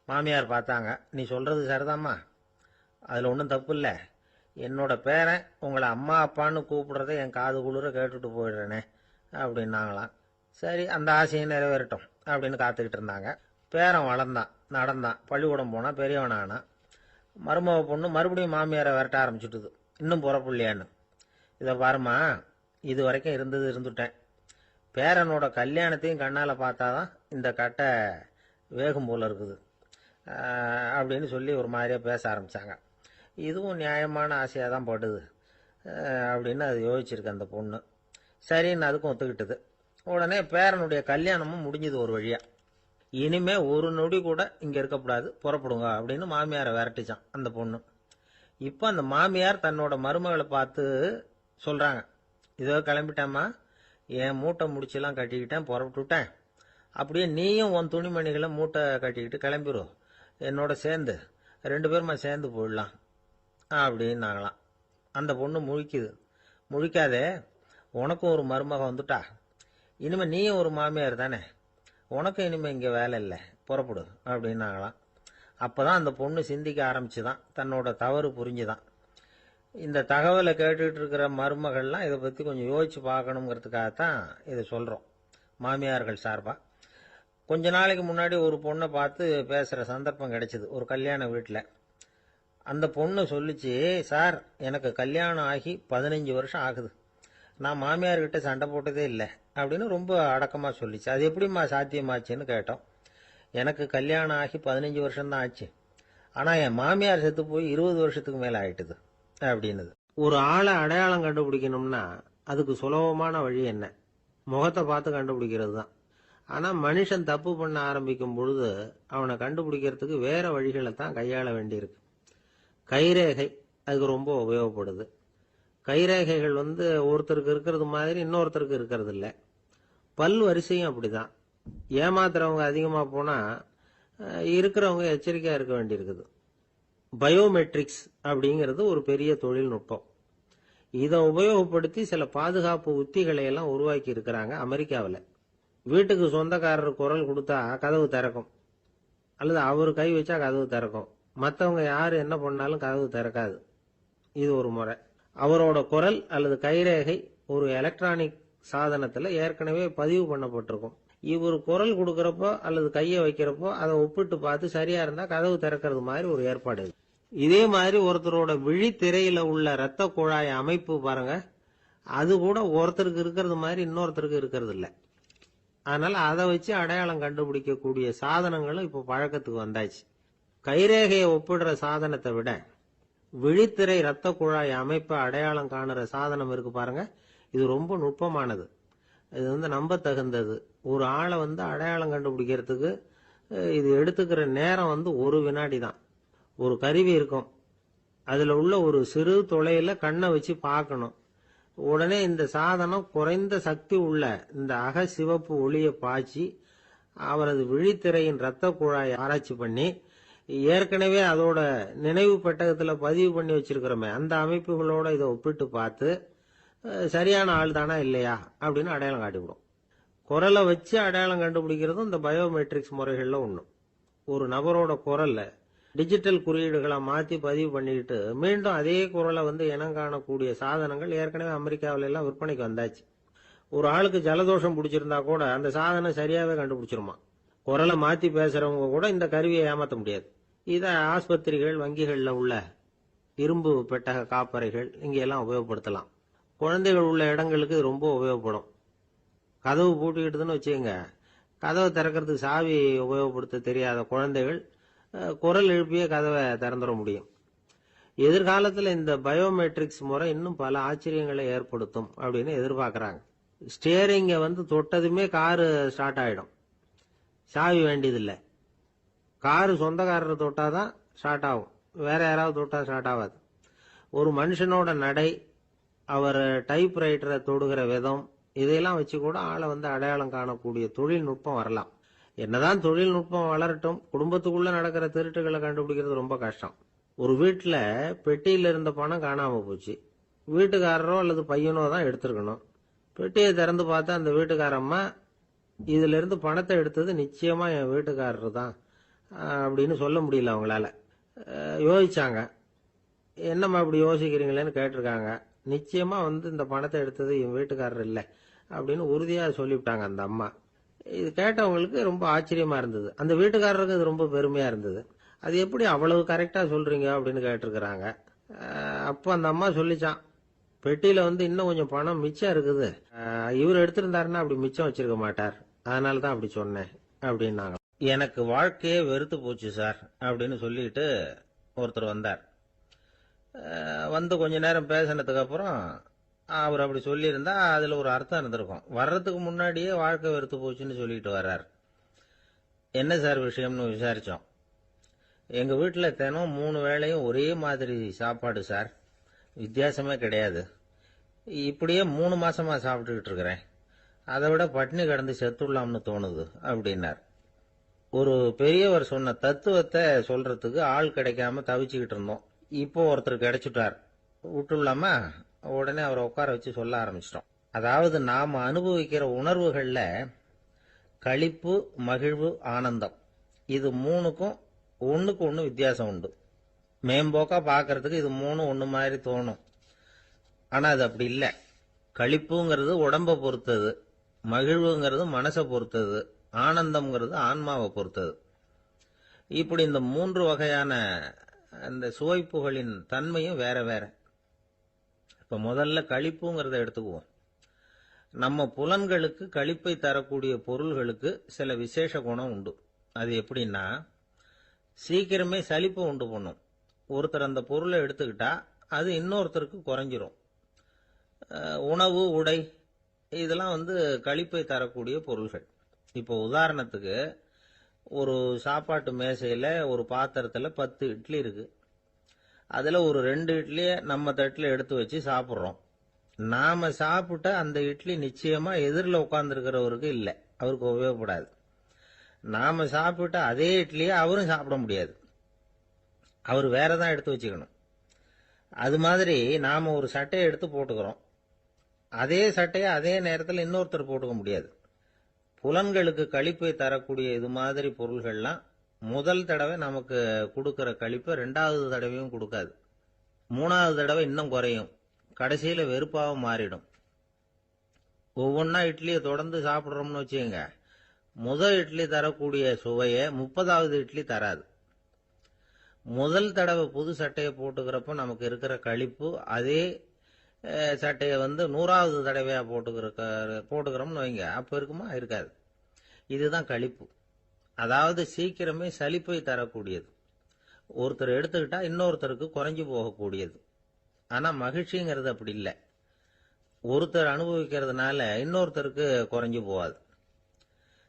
மாமியார் பார்த்தாங்க, நீ சொல்றது சரிதாம்மா, அதுல ஒன்றும் தப்பு இல்லை, என்னோட பேரன் உங்களை அம்மா அப்பான்னு கூப்பிடுறத என் காது குளிர கேட்டுட்டு போயிடுறேனே அப்படின்னாங்களாம். சரி, அந்த ஆசையை நிறைவேறட்டும் அப்படின்னு காத்துக்கிட்டு இருந்தாங்க. பேரன் வளர்ந்தான், நடந்தான், பள்ளிக்கூடம் போனா, பெரியவனானா. மருமக பொண்ணு மறுபடியும் மாமியாரை விரட்ட ஆரம்பிச்சுட்டுது, இன்னும் புறப்பில்லையான்னு. இதை பாருமா, இது வரைக்கும் இருந்தது இருந்துட்டேன். பேரனோட கல்யாணத்தையும் கண்ணால் பார்த்தாதான் இந்த கட்டை வேகும் போல இருக்குது அப்படின்னு சொல்லி ஒரு மாதிரியாக பேச ஆரம்பித்தாங்க. இதுவும் நியாயமான ஆசையாக தான் படுது அப்படின்னு அது யோசிச்சிருக்கு அந்த பொண்ணு. சரின்னு அதுக்கும் ஒத்துக்கிட்டது. உடனே பேரனுடைய கல்யாணமும் முடிஞ்சது ஒரு வழியாக. இனிமே ஒரு நொடி கூட இங்கே இருக்கக்கூடாது, புறப்படுங்க அப்படின்னு மாமியாரை விரட்டிச்சான் அந்த பொண்ணு. இப்போ அந்த மாமியார் தன்னோட மருமகளை பார்த்து சொல்கிறாங்க, இதோ கிளம்பிட்டேம்மா, என் மூட்டை முடிச்செல்லாம் கட்டிக்கிட்டேன், புறப்பட்டுவிட்டேன். அப்படியே நீயும் உன் துணிமணிகளை மூட்டை கட்டிக்கிட்டு கிளம்பிடும் என்னோட சேர்ந்து, 2 பேருமா சேர்ந்து போயிடலாம் அப்படின்னாங்களாம். அந்த பொண்ணு முழிக்குது. முழிக்காதே, உனக்கும் ஒரு மருமக வந்துட்டா, இனிமேல் நீயும் ஒரு மாமியார் தானே, உனக்கும் இனிமேல் இங்கே வேலை இல்லை, புறப்படு அப்படின்னாங்களாம். அப்போ தான் அந்த பொண்ணு சிந்திக்க ஆரம்பிச்சுதான், தன்னோட தவறு புரிஞ்சுதான். இந்த தகவலை கேட்டுக்கிட்டு இருக்கிற மருமகள்லாம் இதை பற்றி கொஞ்சம் யோசிச்சு பார்க்கணுங்கிறதுக்காகத்தான் இதை சொல்கிறோம் மாமியார்கள் சார்பாக. கொஞ்ச நாளைக்கு முன்னாடி ஒரு பொண்ணை பார்த்து பேசுகிற சந்தர்ப்பம் கிடைச்சிது ஒரு கல்யாண வீட்டில். அந்த பொண்ணு சொல்லிச்சு, சார் எனக்கு கல்யாணம் ஆகி 15 வருஷம் ஆகுது, நான் மாமியார்கிட்ட சண்டை போட்டதே இல்லை அப்படின்னு ரொம்ப அடக்கமாக சொல்லிச்சு. அது எப்படிம்மா சாத்தியமாச்சுன்னு கேட்டோம். எனக்கு கல்யாணம் ஆகி 15 வருஷம்தான் ஆச்சு, ஆனால் என் மாமியார் செத்து போய் 20 வருஷத்துக்கு மேலே ஆயிட்டுது அப்படின்னுது. ஒரு ஆளை அடையாளம் கண்டுபிடிக்கணும்னா அதுக்கு சுலபமான வழி என்ன? முகத்தை பார்த்து கண்டுபிடிக்கிறது தான். ஆனால் மனுஷன் தப்பு பண்ண ஆரம்பிக்கும் பொழுது அவனை கண்டுபிடிக்கிறதுக்கு வேற வழிகளை தான் கையாள வேண்டியிருக்கு. கைரேகை அதுக்கு ரொம்ப உபயோகப்படுது. கைரேகைகள் ஒருத்தருக்கு இருக்கிறது மாதிரி இன்னொருத்தருக்கு இருக்கிறது இல்லை. பல் வரிசையும் அப்படிதான். ஏமாத்துறவங்க அதிகமாக போனால் இருக்கிறவங்க எச்சரிக்கையாக இருக்க வேண்டியிருக்குது. பயோமெட்ரிக்ஸ் அப்படிங்கிறது ஒரு பெரிய தொழில்நுட்பம். இதை உபயோகப்படுத்தி சில பாதுகாப்பு உத்திகளை எல்லாம் உருவாக்கி இருக்கிறாங்க அமெரிக்காவில். வீட்டுக்கு சொந்தக்காரர் குரல் கொடுத்தா கதவு திறக்கும், அல்லது அவர் கை வச்சா கதவு திறக்கும். மற்றவங்க யார் என்ன பண்ணாலும் கதவு திறக்காது. இது ஒரு முறை. அவரோட குரல் அல்லது கைரேகை ஒரு எலக்ட்ரானிக் சாதனத்தில் ஏற்கனவே பதிவு பண்ணப்பட்டிருக்கும். இவர் குரல் கொடுக்கறப்போ அல்லது கையை வைக்கிறப்போ அதை ஒப்பிட்டு பார்த்து சரியா இருந்தா கதவு திறக்கிறது மாதிரி ஒரு ஏற்பாடு. இதே மாதிரி ஒருத்தரோட விழித்திரையில உள்ள இரத்த குழாய் அமைப்பு பாருங்க, அது கூட ஒருத்தருக்கு இருக்கிறது மாதிரி இன்னொருத்தருக்கு இருக்கிறது இல்லை. அதனால அதை வச்சு அடையாளம் கண்டுபிடிக்கக்கூடிய சாதனங்களும் இப்போ பழக்கத்துக்கு வந்தாச்சு. கைரேகையை ஒப்பிடுற சாதனத்தை விட விழித்திரை இரத்த குழாய் அமைப்பை அடையாளம் காணுற சாதனம் இருக்கு பாருங்க, இது ரொம்ப நுட்பமானது. இது நம்ப தகுந்தது. ஒரு ஆளை அடையாளம் கண்டுபிடிக்கிறதுக்கு இது எடுத்துக்கிற நேரம் 1 வினாடி தான். ஒரு கருவி இருக்கும், அதுல உள்ள ஒரு சிறு துளையில கண்ணை வச்சு பார்க்கணும். உடனே இந்த சாதனம் குறைந்த சக்தி உள்ள இந்த அக சிவப்பு ஒளியை பாய்ச்சி அவரது விழித்திரையின் இரத்த குழாயை ஆராய்ச்சி பண்ணி ஏற்கனவே அதோட நினைவு பெட்டகத்துல பதிவு பண்ணி வச்சிருக்கிறோமே அந்த அமைப்புகளோட இதை ஒப்பிட்டு பார்த்து சரியான ஆள் தானா இல்லையா அப்படின்னு அடையாளம் காட்டிவிடும். குரலை வச்சு அடையாளம் கண்டுபிடிக்கிறதும் இந்த பயோமெட்ரிக்ஸ் முறைகள்ல ஒண்ணு. ஒரு நபரோட குரல்ல டிஜிட்டல் குறியீடுகளை மாத்தி பதிவு பண்ணிக்கிட்டு மீண்டும் அதே குரலை இனம் காணக்கூடிய சாதனங்கள் ஏற்கனவே அமெரிக்காவில எல்லாம் விற்பனைக்கு வந்தாச்சு. ஒரு ஆளுக்கு ஜலதோஷம் பிடிச்சிருந்தா கூட அந்த சாதனம் சரியாவே கண்டுபிடிச்சிருமா. குரலை மாத்தி பேசுறவங்க கூட இந்த கருவியை ஏமாற்ற முடியாது. இதை ஆஸ்பத்திரிகள், வங்கிகள்ல உள்ள இரும்பு பெட்டக காப்பறைகள் இங்கெல்லாம் உபயோகப்படுத்தலாம். குழந்தைகள் உள்ள இடங்களுக்கு இது ரொம்ப உபயோகப்படும். கதவு பூட்டிக்கிட்டுதுன்னு வச்சுக்கோங்க, கதவை திறக்கிறதுக்கு சாவி உபயோகப்படுத்த தெரியாத குழந்தைகள் குரல் எழுப்பிய கதவை திறந்துட முடியும். எதிர்காலத்தில் இந்த பயோமெட்ரிக்ஸ் முறை இன்னும் பல ஆச்சரியங்களை ஏற்படுத்தும் அப்படின்னு எதிர்பார்க்கறாங்க. ஸ்டியரிங்கை தொட்டதுமே காரு ஸ்டார்ட் ஆயிடும், சாவி வேண்டியதில்லை. காரு சொந்தக்காரர் தொட்டாதான் ஸ்டார்ட் ஆகும், வேற யாராவது தொட்டா ஸ்டார்ட் ஆகாது. ஒரு மனுஷனோட நடை, அவர் டைப்ரைட்டரை தொடுகிற விதம், இதையெல்லாம் வச்சு கூட ஆளை அடையாளம் காணக்கூடிய தொழில்நுட்பம் வரலாம். என்னதான் தொழில்நுட்பம் வளரட்டும், குடும்பத்துக்குள்ள நடக்கிற திருட்டுகளை கண்டுபிடிக்கிறது ரொம்ப கஷ்டம். ஒரு வீட்டுல பெட்டியில இருந்த பணம் காணாம போச்சு, வீட்டுக்காரரோ அல்லது பையனோ தான் எடுத்திருக்கணும். பெட்டியை திறந்து பார்த்தா அந்த வீட்டுக்காரம்மா, இதுல இருந்து பணத்தை எடுத்தது நிச்சயமா என் வீட்டுக்காரர் தான் அப்படின்னு சொல்ல முடியல அவங்களால. யோசிச்சாங்க, என்னம்மா இப்படி யோசிக்கிறீங்களேன்னு கேட்டிருக்காங்க. நிச்சயமா இந்த பணத்தை எடுத்தது என் வீட்டுக்காரர் இல்லை அப்படின்னு உறுதியா சொல்லிவிட்டாங்க அந்த அம்மா. இது கேட்டவங்களுக்கு ரொம்ப ஆச்சரியமா இருந்தது. அந்த வீட்டுக்காரருக்கு இது ரொம்ப பெருமையா இருந்தது. அது எப்படி அவ்வளவு கரெக்டா சொல்றீங்க அப்படின்னு கேட்டிருக்கிறாங்க. அப்போ அந்த அம்மா சொல்லிச்சான், பெட்டியில வந்து இன்னும் கொஞ்சம் பணம் மிச்சம் இருக்குது. இவர் எடுத்திருந்தாருன்னா அப்படி மிச்சம் வச்சிருக்க மாட்டார். அதனால தான் அப்படி சொன்னேன் அப்படின்னாங்க. எனக்கு வாழ்க்கையே வெறுத்து போச்சு சார் அப்படின்னு சொல்லிட்டு ஒருத்தர் வந்தார். வந்து கொஞ்ச நேரம் பேசினதுக்கு அப்புறம் அவர் அப்படி சொல்லியிருந்தா அதுல ஒரு அர்த்தம் இருந்திருக்கும். வர்றதுக்கு முன்னாடியே வாழ்க்கை வெறுத்து போச்சுன்னு சொல்லிட்டு வர்றார். என்ன சார் விஷயம்னு விசாரிச்சோம். எங்க வீட்டுல தினம் 3 வேளையும் ஒரே மாதிரி சாப்பாடு சார், வித்தியாசமே கிடையாது. இப்படியே 3 மாசமா சாப்பிட்டுக்கிட்டு இருக்கிறேன். அதை விட பட்டினி கிடந்து செத்துடலாம்னு தோணுது அப்படின்னார். ஒரு பெரியவர் சொன்ன தத்துவத்தை சொல்றதுக்கு ஆள் கிடைக்காம தவிச்சுக்கிட்டு இருந்தோம். இப்போ ஒருத்தர் கிடைச்சிட்டார், விட்டுலாமா? உடனே அவரை உட்கார வச்சு சொல்ல ஆரம்பிச்சிட்டோம். அதாவது நாம அனுபவிக்கிற உணர்வுகள்ல களிப்பு, மகிழ்வு, ஆனந்தம், இது 3க்கும் ஒண்ணுக்கு ஒண்ணு வித்தியாசம் உண்டு. மேம்போக்கா பாக்கிறதுக்கு இது 3 ஒண்ணு மாதிரி தோணும். ஆனா அது அப்படி இல்லை. களிப்புங்கிறது உடம்ப பொறுத்தது, மகிழ்வுங்கிறது மனசை பொறுத்தது, ஆனந்தம்ங்கிறது ஆன்மாவை பொறுத்தது. இப்படி இந்த 3 வகையான அந்த சுவைப்புகளின் தன்மையும் வேற வேற. இப்ப முதல்ல களிப்புங்கிறத எடுத்துக்குவோம். நம்ம புலன்களுக்கு களிப்பை தரக்கூடிய பொருள்களுக்கு சில விசேஷ குணம் உண்டு. அது எப்படின்னா, சீக்கிரமே சலிப்பை உண்டு பண்ணும். ஒருத்தர் அந்த பொருளை எடுத்துக்கிட்டா அது இன்னொருத்தருக்கு குறைஞ்சிரும். உணவு, உடை, இதெல்லாம் வந்து களிப்பை தரக்கூடிய பொருள்கள். இப்போ உதாரணத்துக்கு, ஒரு சாப்பாட்டு மேசையில ஒரு பாத்திரத்துல 10 இட்லி இருக்கு. அதுல ஒரு 2 இட்லியை நம்ம தட்டுல எடுத்து வச்சு சாப்பிட்றோம். நாம சாப்பிட்ட அந்த இட்லி நிச்சயமா எதிரில் உட்கார்ந்துருக்கிறவருக்கு இல்லை, அவருக்கு உபயோகப்படாது. நாம சாப்பிட்ட அதே இட்லியை அவரும் சாப்பிட முடியாது, அவர் வேறதான் எடுத்து வச்சுக்கணும். அது மாதிரி நாம ஒரு சட்டையை எடுத்து போட்டுக்கிறோம், அதே சட்டையை அதே நேரத்தில் இன்னொருத்தர் போட்டுக்க முடியாது. புலன்களுக்கு களிப்பை தரக்கூடிய இது மாதிரி பொருள்கள்லாம் முதல் தடவை நமக்கு கொடுக்கிற களிப்பை 2வது தடவையும் கொடுக்காது. 3வது தடவை இன்னும் குறையும், கடைசியில வெறுப்பாவும் மாறிடும். ஒவ்வொன்னா இட்லியை தொடர்ந்து சாப்பிட்றோம்னு வச்சுக்கோங்க, முதல் இட்லி தரக்கூடிய சுவையை 30வது இட்லி தராது. முதல் தடவை புது சட்டையை போட்டுக்கிறப்ப நமக்கு இருக்கிற களிப்பு அதே சட்டையை வந்து 100வது தடவையா போட்டுக்கிறோம்னு வைங்க, அப்ப இருக்குமா? இருக்காது. இதுதான் களிப்பு. அதாவது சீக்கிரமே சலிப்பை தரக்கூடியது. ஒருத்தர் எடுத்துக்கிட்டா இன்னொருத்தருக்கு குறைஞ்சு போகக்கூடியது. ஆனா மகிழ்ச்சிங்கிறது அப்படி இல்லை. ஒருத்தர் அனுபவிக்கிறதுனால இன்னொருத்தருக்கு குறைஞ்சு போகாது.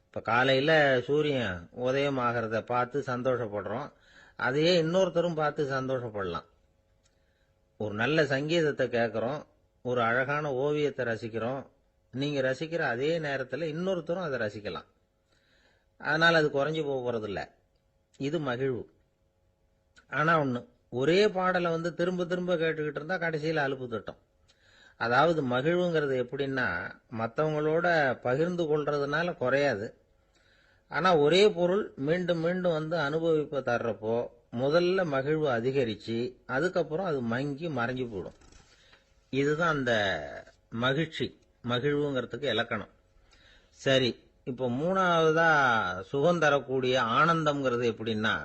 இப்ப காலையில சூரியன் உதயம் ஆகிறத பார்த்து சந்தோஷப்படுறோம், அதையே இன்னொருத்தரும் பார்த்து சந்தோஷப்படலாம். ஒரு நல்ல சங்கீதத்தை கேட்கிறோம், ஒரு அழகான ஓவியத்தை ரசிக்கிறோம், நீங்க ரசிக்கிற அதே நேரத்தில் இன்னொருத்தரும் அதை ரசிக்கலாம். அதனால அது குறைஞ்சு போறதில்ல. இது மகிழ்வு. ஆனா ஒண்ணு, ஒரே பாடலை வந்து திரும்ப திரும்ப கேட்டுக்கிட்டு இருந்தா கடைசியில் அலுப்பு தட்டும். அதாவது மகிழ்வுங்கிறது எப்படின்னா, மற்றவங்களோட பகிர்ந்து கொள்றதுனால குறையாது. ஆனா ஒரே பொருள் மீண்டும் மீண்டும் வந்து அனுபவிப்ப தர்றப்போ முதல்ல மகிழ்வு அதிகரிச்சு அதுக்கப்புறம் அது மங்கி மறைஞ்சு போயிடும். இதுதான் அந்த மகிழ்ச்சி, மகிழ்வுங்கிறதுக்கு இலக்கணம். சரி, இப்போ 3வதா சுகம் தரக்கூடிய ஆனந்தம்ங்கிறது எப்படின்னா,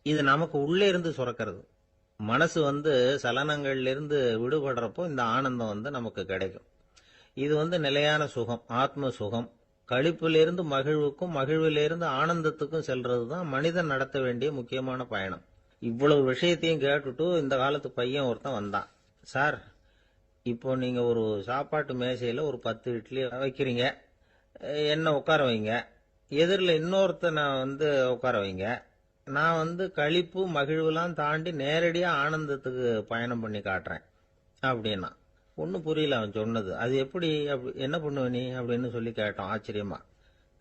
இது நமக்கு உள்ளே இருந்து சுரக்கிறது. மனசு வந்து சலனங்கள்ல இருந்து விடுபடுறப்போ இந்த ஆனந்தம் வந்து நமக்கு கிடைக்கும். இது வந்து நிலையான சுகம், ஆத்ம சுகம். களிப்பிலிருந்து மகிழ்வுக்கும், மகிழ்விலிருந்து ஆனந்தத்துக்கும் செல்றதுதான் மனிதன் நடத்த வேண்டிய முக்கியமான பயணம். இவ்வளவு விஷயத்தையும் கேட்டுட்டு இந்த காலத்து பையன் ஒருத்தன் வந்தான். சார், இப்போ நீங்க ஒரு சாப்பாட்டு மேசையில ஒரு 10 இட்லி வைக்கிறீங்க, என்ன உட்கார வைங்க, எதிரில் இன்னொருத்தனை வந்து உட்கார வைங்க, நான் வந்து களிப்பு மகிழ்வுலாம் தாண்டி நேரடியா ஆனந்தத்துக்கு பயணம் பண்ணி காட்டுறேன் அப்படின்னா. ஒன்னும் புரியல அவன் சொன்னது. அது எப்படி, என்ன பண்ணுவ நீ அப்படின்னு சொல்லி கேட்டோம் ஆச்சரியமா.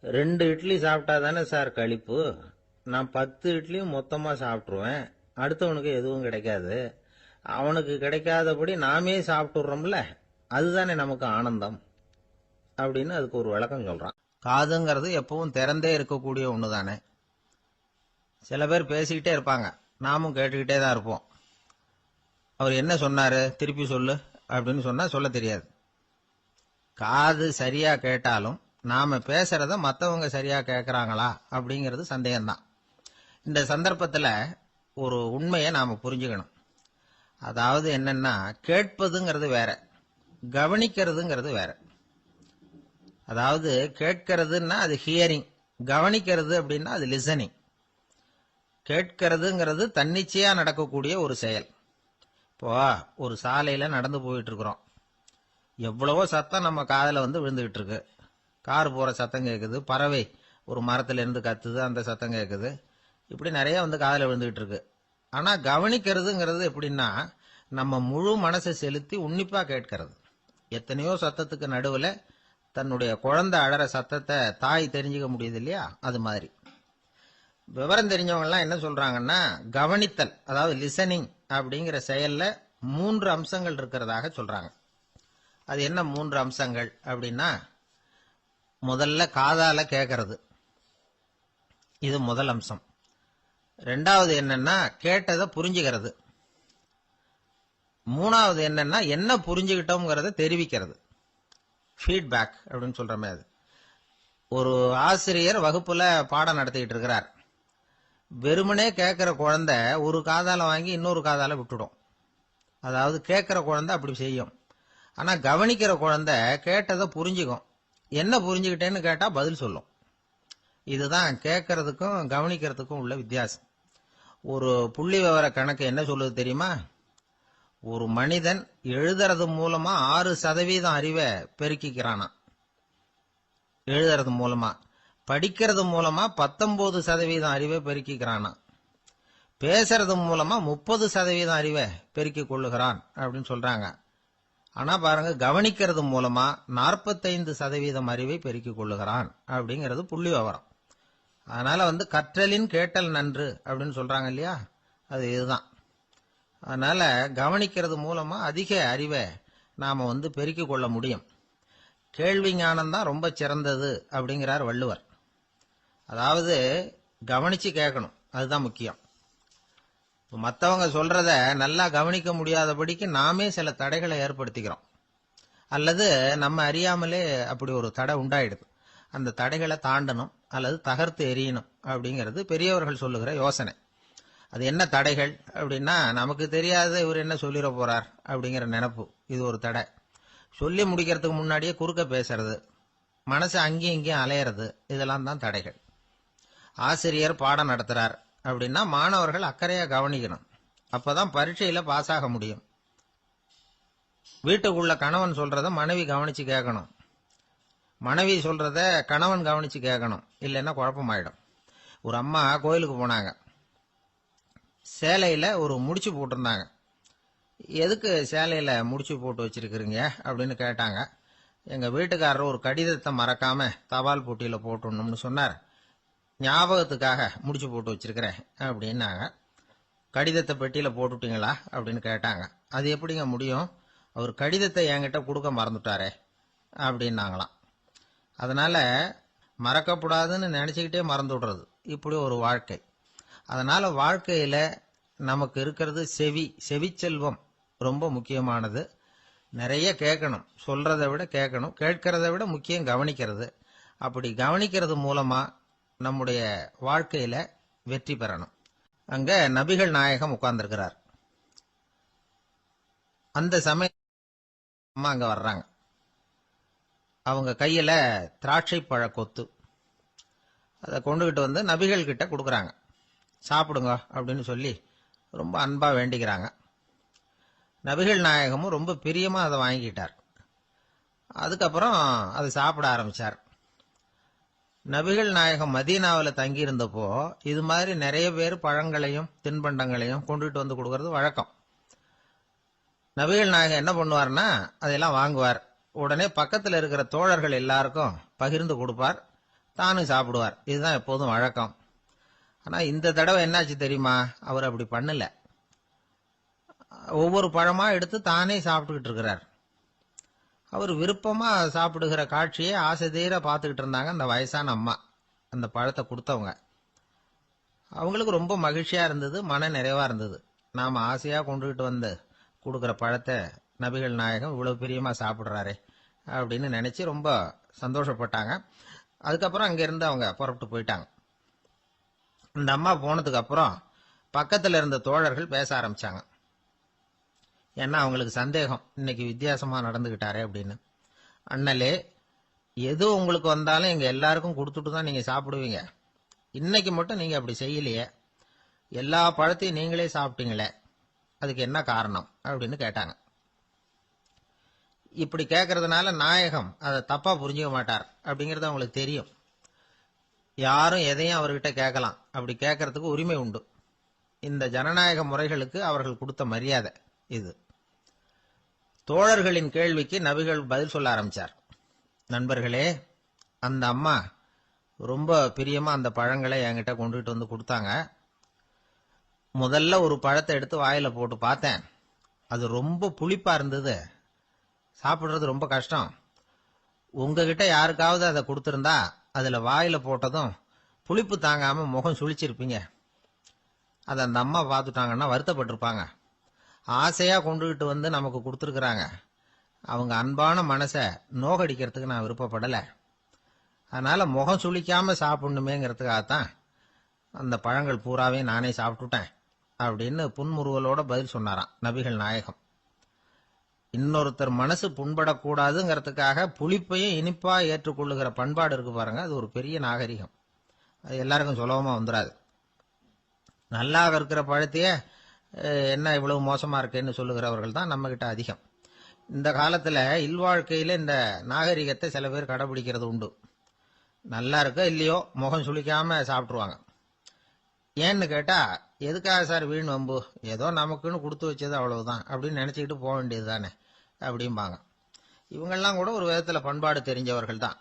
2 இட்லி சாப்பிட்டா தானே சார் களிப்பு, நான் 10 இட்லியும் மொத்தமா சாப்பிட்டுருவேன், அடுத்தவனுக்கு எதுவும் கிடைக்காது, அவனுக்கு கிடைக்காதபடி நாமே சாப்பிட்டுறோம்ல, அதுதானே நமக்கு ஆனந்தம் அப்படின்னு அதுக்கு ஒரு விளக்கம் சொல்றான். காதுங்கிறது எப்பவும் திறந்தே இருக்கக்கூடிய ஒண்ணுதானே. சில பேர் பேசிக்கிட்டே இருப்பாங்க, நாமும் கேட்டுக்கிட்டே தான் இருப்போம். அவர் என்ன சொன்னாரு திருப்பி சொல்லு அப்படின்னு சொன்னா சொல்ல தெரியாது. காது சரியா கேட்டாலும் நாம பேசுறத மற்றவங்க சரியா கேட்கறாங்களா அப்படிங்கிறது சந்தேகம்தான். இந்த சந்தர்ப்பத்தில் ஒரு உண்மையை நாம புரிஞ்சுக்கணும். அதாவது என்னன்னா, கேட்பதுங்கிறது வேற, கவனிக்கிறதுங்கிறது வேற. அதாவது கேட்கறதுன்னா அது ஹியரிங், கவனிக்கிறது அப்படின்னா அது லிசனிங். கேட்கறதுங்கிறது தன்னிச்சையா நடக்கக்கூடிய ஒரு செயல். இப்போ ஒரு சாலையில நடந்து போயிட்டு இருக்கிறோம், எவ்வளவோ சத்தம் நம்ம காதுல விழுந்துகிட்டு இருக்கு. கார் போற சத்தம் கேட்குது, பறவை ஒரு மரத்துல இருந்து கத்துது, அந்த சத்தம் கேட்குது. இப்படி நிறைய காதுல விழுந்துகிட்டு இருக்கு. ஆனா கவனிக்கிறதுங்கிறது எப்படின்னா, நம்ம முழு மனசை செலுத்தி உன்னிப்பா கேட்கறது. எத்தனையோ சத்தத்துக்கு நடுவுல தன்னுடைய குழந்தை அழற சத்தத்தை தாய் தெரிஞ்சுக்க முடியுது இல்லையா, அது மாதிரி. விவரம் தெரிஞ்சவங்க எல்லாம் என்ன சொல்றாங்கன்னா, கவனித்தல் அதாவது லிசனிங் அப்படிங்கிற செயல்ல 3 அம்சங்கள் இருக்கிறதாக சொல்றாங்க. அது என்ன 3 அம்சங்கள் அப்படின்னா, முதல்ல காதால கேட்கறது, இது முதல் அம்சம். ரெண்டாவது என்னன்னா கேட்டதை புரிஞ்சுக்கிறது. மூணாவது என்னன்னா என்ன புரிஞ்சுக்கிட்டோம்ங்கிறத தெரிவிக்கிறது, ஃபீட்பேக் அப்படின்னு சொல்றமே அது. ஒரு ஆசிரியர் வகுப்புல பாடம் நடத்திட்டு இருக்கிறார். வெறுமனே கேட்கிற குழந்தை ஒரு காதால வாங்கி இன்னொரு காதால விட்டுடும். அதாவது கேட்கிற குழந்தை அப்படி செய்யும். ஆனா கவனிக்கிற குழந்தை கேட்டதை புரிஞ்சுக்கும். என்ன புரிஞ்சுக்கிட்டேன்னு கேட்டா பதில் சொல்லும். இதுதான் கேட்கறதுக்கும் கவனிக்கிறதுக்கும் உள்ள வித்தியாசம். ஒரு புள்ளி விவர கணக்கு என்ன சொல்லுது தெரியுமா? ஒரு மனிதன் எழுதுறது மூலமா 6% அறிவை பெருக்கிக்கிறானா, எழுதுறது மூலமா. படிக்கிறது மூலமா 19% அறிவை பெருக்கிக்கிறானா. பேசுறது மூலமா 30% அறிவை பெருக்கிக் கொள்ளுகிறான் அப்படின்னு சொல்றாங்க. ஆனா பாருங்க, கவனிக்கிறது மூலமா 45% அறிவை பெருக்கிக் கொள்ளுகிறான் அப்படிங்கிறது புள்ளி விவரம். அதனால கற்றலின் கேட்டல் நன்று அப்படின்னு சொல்றாங்க இல்லையா, அது இதுதான். அதனால கவனிக்கிறது மூலமா அதிக அறிவை நாம பெருக்கிக் கொள்ள முடியும். கேள்வி ஞானம் தான் ரொம்ப சிறந்தது அப்படிங்கிறார் வள்ளுவர். அதாவது கவனிச்சு கேட்கணும், அதுதான் முக்கியம். மற்றவங்க சொல்றத நல்லா கவனிக்க முடியாதபடிக்கு நாமே சில தடைகளை ஏற்படுத்திக்கிறோம், அல்லது நம்ம அறியாமலே அப்படி ஒரு தடை உண்டாயிடுது. அந்த தடைகளை தாண்டணும் அல்லது தகர்த்து எறியணும் அப்படிங்கிறது பெரியவர்கள் சொல்லுகிற யோசனை. அது என்ன தடைகள் அப்படின்னா, நமக்கு தெரியாத இவர் என்ன சொல்லிட போறார் அப்படிங்கிற நினைப்பு, இது ஒரு தடை. சொல்லி முடிக்கிறதுக்கு முன்னாடியே குறுக்க பேசுறது, மனசு அங்கேயும் இங்கேயும் அலையிறது, இதெல்லாம் தான் தடைகள். ஆசிரியர் பாடம் நடத்துறார் அப்படின்னா மாணவர்கள் அக்கறையா கவனிக்கணும், அப்பதான் பரீட்சையில பாஸ் ஆக முடியும். வீட்டுக்குள்ள கணவன் சொல்றத மனைவி கவனிச்சு கேட்கணும், மனைவி சொல்றத கணவன் கவனிச்சு கேட்கணும், இல்லைன்னா குழப்பமாயிடும். ஒரு அம்மா கோயிலுக்கு போனாங்க, சேலையில ஒரு முடிச்சு போட்டிருந்தாங்க. எதுக்கு சேலையில முடிச்சு போட்டு வச்சிருக்கிறீங்க அப்படின்னு கேட்டாங்க. எங்க வீட்டுக்காரர் ஒரு கடிதத்தை மறக்காம தபால் போட்டியில போட்டுணும்னு சொன்னார், ஞாபகத்துக்காக முடிச்சு போட்டு வச்சிருக்கிறேன் அப்படின்னாங்க. கடிதத்தை பெட்டியில போட்டுட்டீங்களா அப்படின்னு கேட்டாங்க. அது எப்படிங்க முடியும், அவர் கடிதத்தை என்கிட்ட கொடுக்க மறந்துட்டாரே அப்படின்னாங்களாம். அதனால மறக்கப்படாதுன்னு நினைச்சுக்கிட்டே மறந்து விடுறது, இப்படி ஒரு வாழ்க்கை. அதனால வாழ்க்கையில நமக்கு இருக்கிறது செவிச்செல்வம் ரொம்ப முக்கியமானது. நிறைய கேட்கணும், சொல்றதை விட கேட்கணும், கேட்கறத விட முக்கியம் கவனிக்கிறது. அப்படி கவனிக்கிறது மூலமா நம்முடைய வாழ்க்கையில வெற்றி பெறணும். அங்க நபிகள் நாயகம் உட்கார்ந்திருக்கிறார். அந்த சமயம் அம்மா அங்க வர்றாங்க. அவங்க கையில திராட்சை பழ கொத்து, அதை கொண்டுகிட்டு நபிகள் கிட்ட கொடுக்கறாங்க. சாப்பிடுங்க அப்படின்னு சொல்லி ரொம்ப அன்பா வேண்டிக்கிறாங்க. நபிகள் நாயகமும் ரொம்ப பிரியமா அதை வாங்கிட்டார். அதுக்கப்புறம் அதை சாப்பிட ஆரம்பிச்சார். நபிகள் நாயகம் மதீனாவில் தங்கி இருந்தப்போ இது மாதிரி நிறைய பேர் பழங்களையும் தின்பண்டங்களையும் கொண்டுட்டு கொடுக்கறது வழக்கம். நபிகள் நாயகம் என்ன பண்ணுவார்னா, அதெல்லாம் வாங்குவார். உடனே பக்கத்தில் இருக்கிற தோழர்கள் எல்லாருக்கும் பகிர்ந்து கொடுப்பார், தானும் சாப்பிடுவார். இதுதான் எப்போதும் வழக்கம். ஆனா இந்த தடவை என்னாச்சு தெரியுமா, அவர் அப்படி பண்ணல. ஒவ்வொரு பழமா எடுத்து தானே சாப்பிட்டுக்கிட்டு இருக்கிறார். அவர் விருப்பமா சாப்பிடுகிற காட்சியை ஆசை தீர பார்த்துக்கிட்டு இருந்தாங்க அந்த வயசான அம்மா, அந்த பழத்தை கொடுத்தவங்க. அவங்களுக்கு ரொம்ப மகிழ்ச்சியா இருந்தது, மன நிறைவா இருந்தது. நாம ஆசையா கொண்டுகிட்டு கொடுக்கிற பழத்தை நபிகள் நாயகம் இவ்வளவு பிரியமா சாப்பிடுறாரே அப்படின்னு நினைச்சு ரொம்ப சந்தோஷப்பட்டாங்க. அதுக்கப்புறம் அங்கிருந்து அவங்க புறப்பட்டு போயிட்டாங்க. இந்த அம்மா போனதுக்கு அப்புறம் பக்கத்துல இருந்த தோழர்கள் பேச ஆரம்பிச்சாங்க. ஏன்னா அவங்களுக்கு சந்தேகம், இன்னைக்கு வித்தியாசமா நடந்துகிட்டாரே அப்படின்னு. அண்ணலே, எது உங்களுக்கு வந்தாலும் எங்க எல்லாருக்கும் கொடுத்துட்டு தான் நீங்க சாப்பிடுவீங்க. இன்னைக்கு மட்டும் நீங்க அப்படி செய்யலையே, எல்லா பழத்தையும் நீங்களே சாப்பிட்டீங்களே, அதுக்கு என்ன காரணம் அப்படின்னு கேட்டாங்க. இப்படி கேட்கறதுனால நாயகம் அதை தப்பா புரிஞ்சுக்க மாட்டார் அப்படிங்கறது அவங்களுக்கு தெரியும். யாரும் எதையும் அவர்கிட்ட கேட்கலாம், அப்படி கேட்கறதுக்கு உரிமை உண்டு. இந்த ஜனநாயக முறைகளுக்கு அவர்கள் கொடுத்த மரியாதை இது. தோழர்களின் கேள்விக்கு நபிகள் பதில் சொல்ல ஆரம்பிச்சார். நண்பர்களே, அந்த அம்மா ரொம்ப பிரியமா அந்த பழங்களை என்கிட்ட கொண்டுகிட்டு வந்து கொடுத்தாங்க. முதல்ல ஒரு பழத்தை எடுத்து வாயில போட்டு பார்த்தேன். அது ரொம்ப புளிப்பா இருந்தது, சாப்பிடுறது ரொம்ப கஷ்டம். உங்ககிட்ட யாருக்காவது அதை கொடுத்திருந்தா அதுல வாயில போட்டதும் புளிப்பு தாங்காம முகம் சுழிச்சிருப்பீங்க. அதை அந்த அம்மா பார்த்துட்டாங்கன்னா வருத்தப்பட்டிருப்பாங்க. ஆசையா கொண்டுகிட்டு வந்து நமக்கு கொடுத்துருக்குறாங்க. அவங்க அன்பான மனசை நோகடிக்கிறதுக்கு நான் விருப்பப்படலை. அதனால முகம் சுளிக்காம சாப்பிடணுமேங்கிறதுக்காகத்தான் அந்த பழங்கள் பூராவே நானே சாப்பிட்டுட்டேன் அப்படின்னு புன்முறுவலோட பதில் சொன்னாராம் நபிகள் நாயகம். இன்னொருத்தர் மனசு புண்படக்கூடாதுங்கிறதுக்காக புளிப்பையும் இனிப்பா ஏற்றுக்கொள்ளுகிற பண்பாடு இருக்கு பாருங்க, அது ஒரு பெரிய நாகரிகம். அது எல்லாருக்கும் சுலபமா வந்துடாது. நல்லா இருக்கிற பழத்தையே என்ன இவ்வளவு மோசமா இருக்குன்னு சொல்லுகிறவர்கள் தான் நம்ம கிட்ட அதிகம். இந்த காலத்துல இல்வாழ்க்கையில இந்த நாகரிகத்தை சில பேர் கடைபிடிக்கிறது உண்டு. நல்லா இருக்க இல்லையோ முகம் சுளிக்காம சாப்பிட்டுருவாங்க. ஏன்னு கேட்டா, எதுக்காக சார் வீண் வம்பு, ஏதோ நமக்குன்னு கொடுத்து வச்சது அவ்வளவுதான் அப்படின்னு நினைச்சுக்கிட்டு போக வேண்டியது தானே அப்படிம்பாங்க. இவங்கெல்லாம் கூட ஒரு விதத்துல பண்பாடு தெரிஞ்சவர்கள் தான்.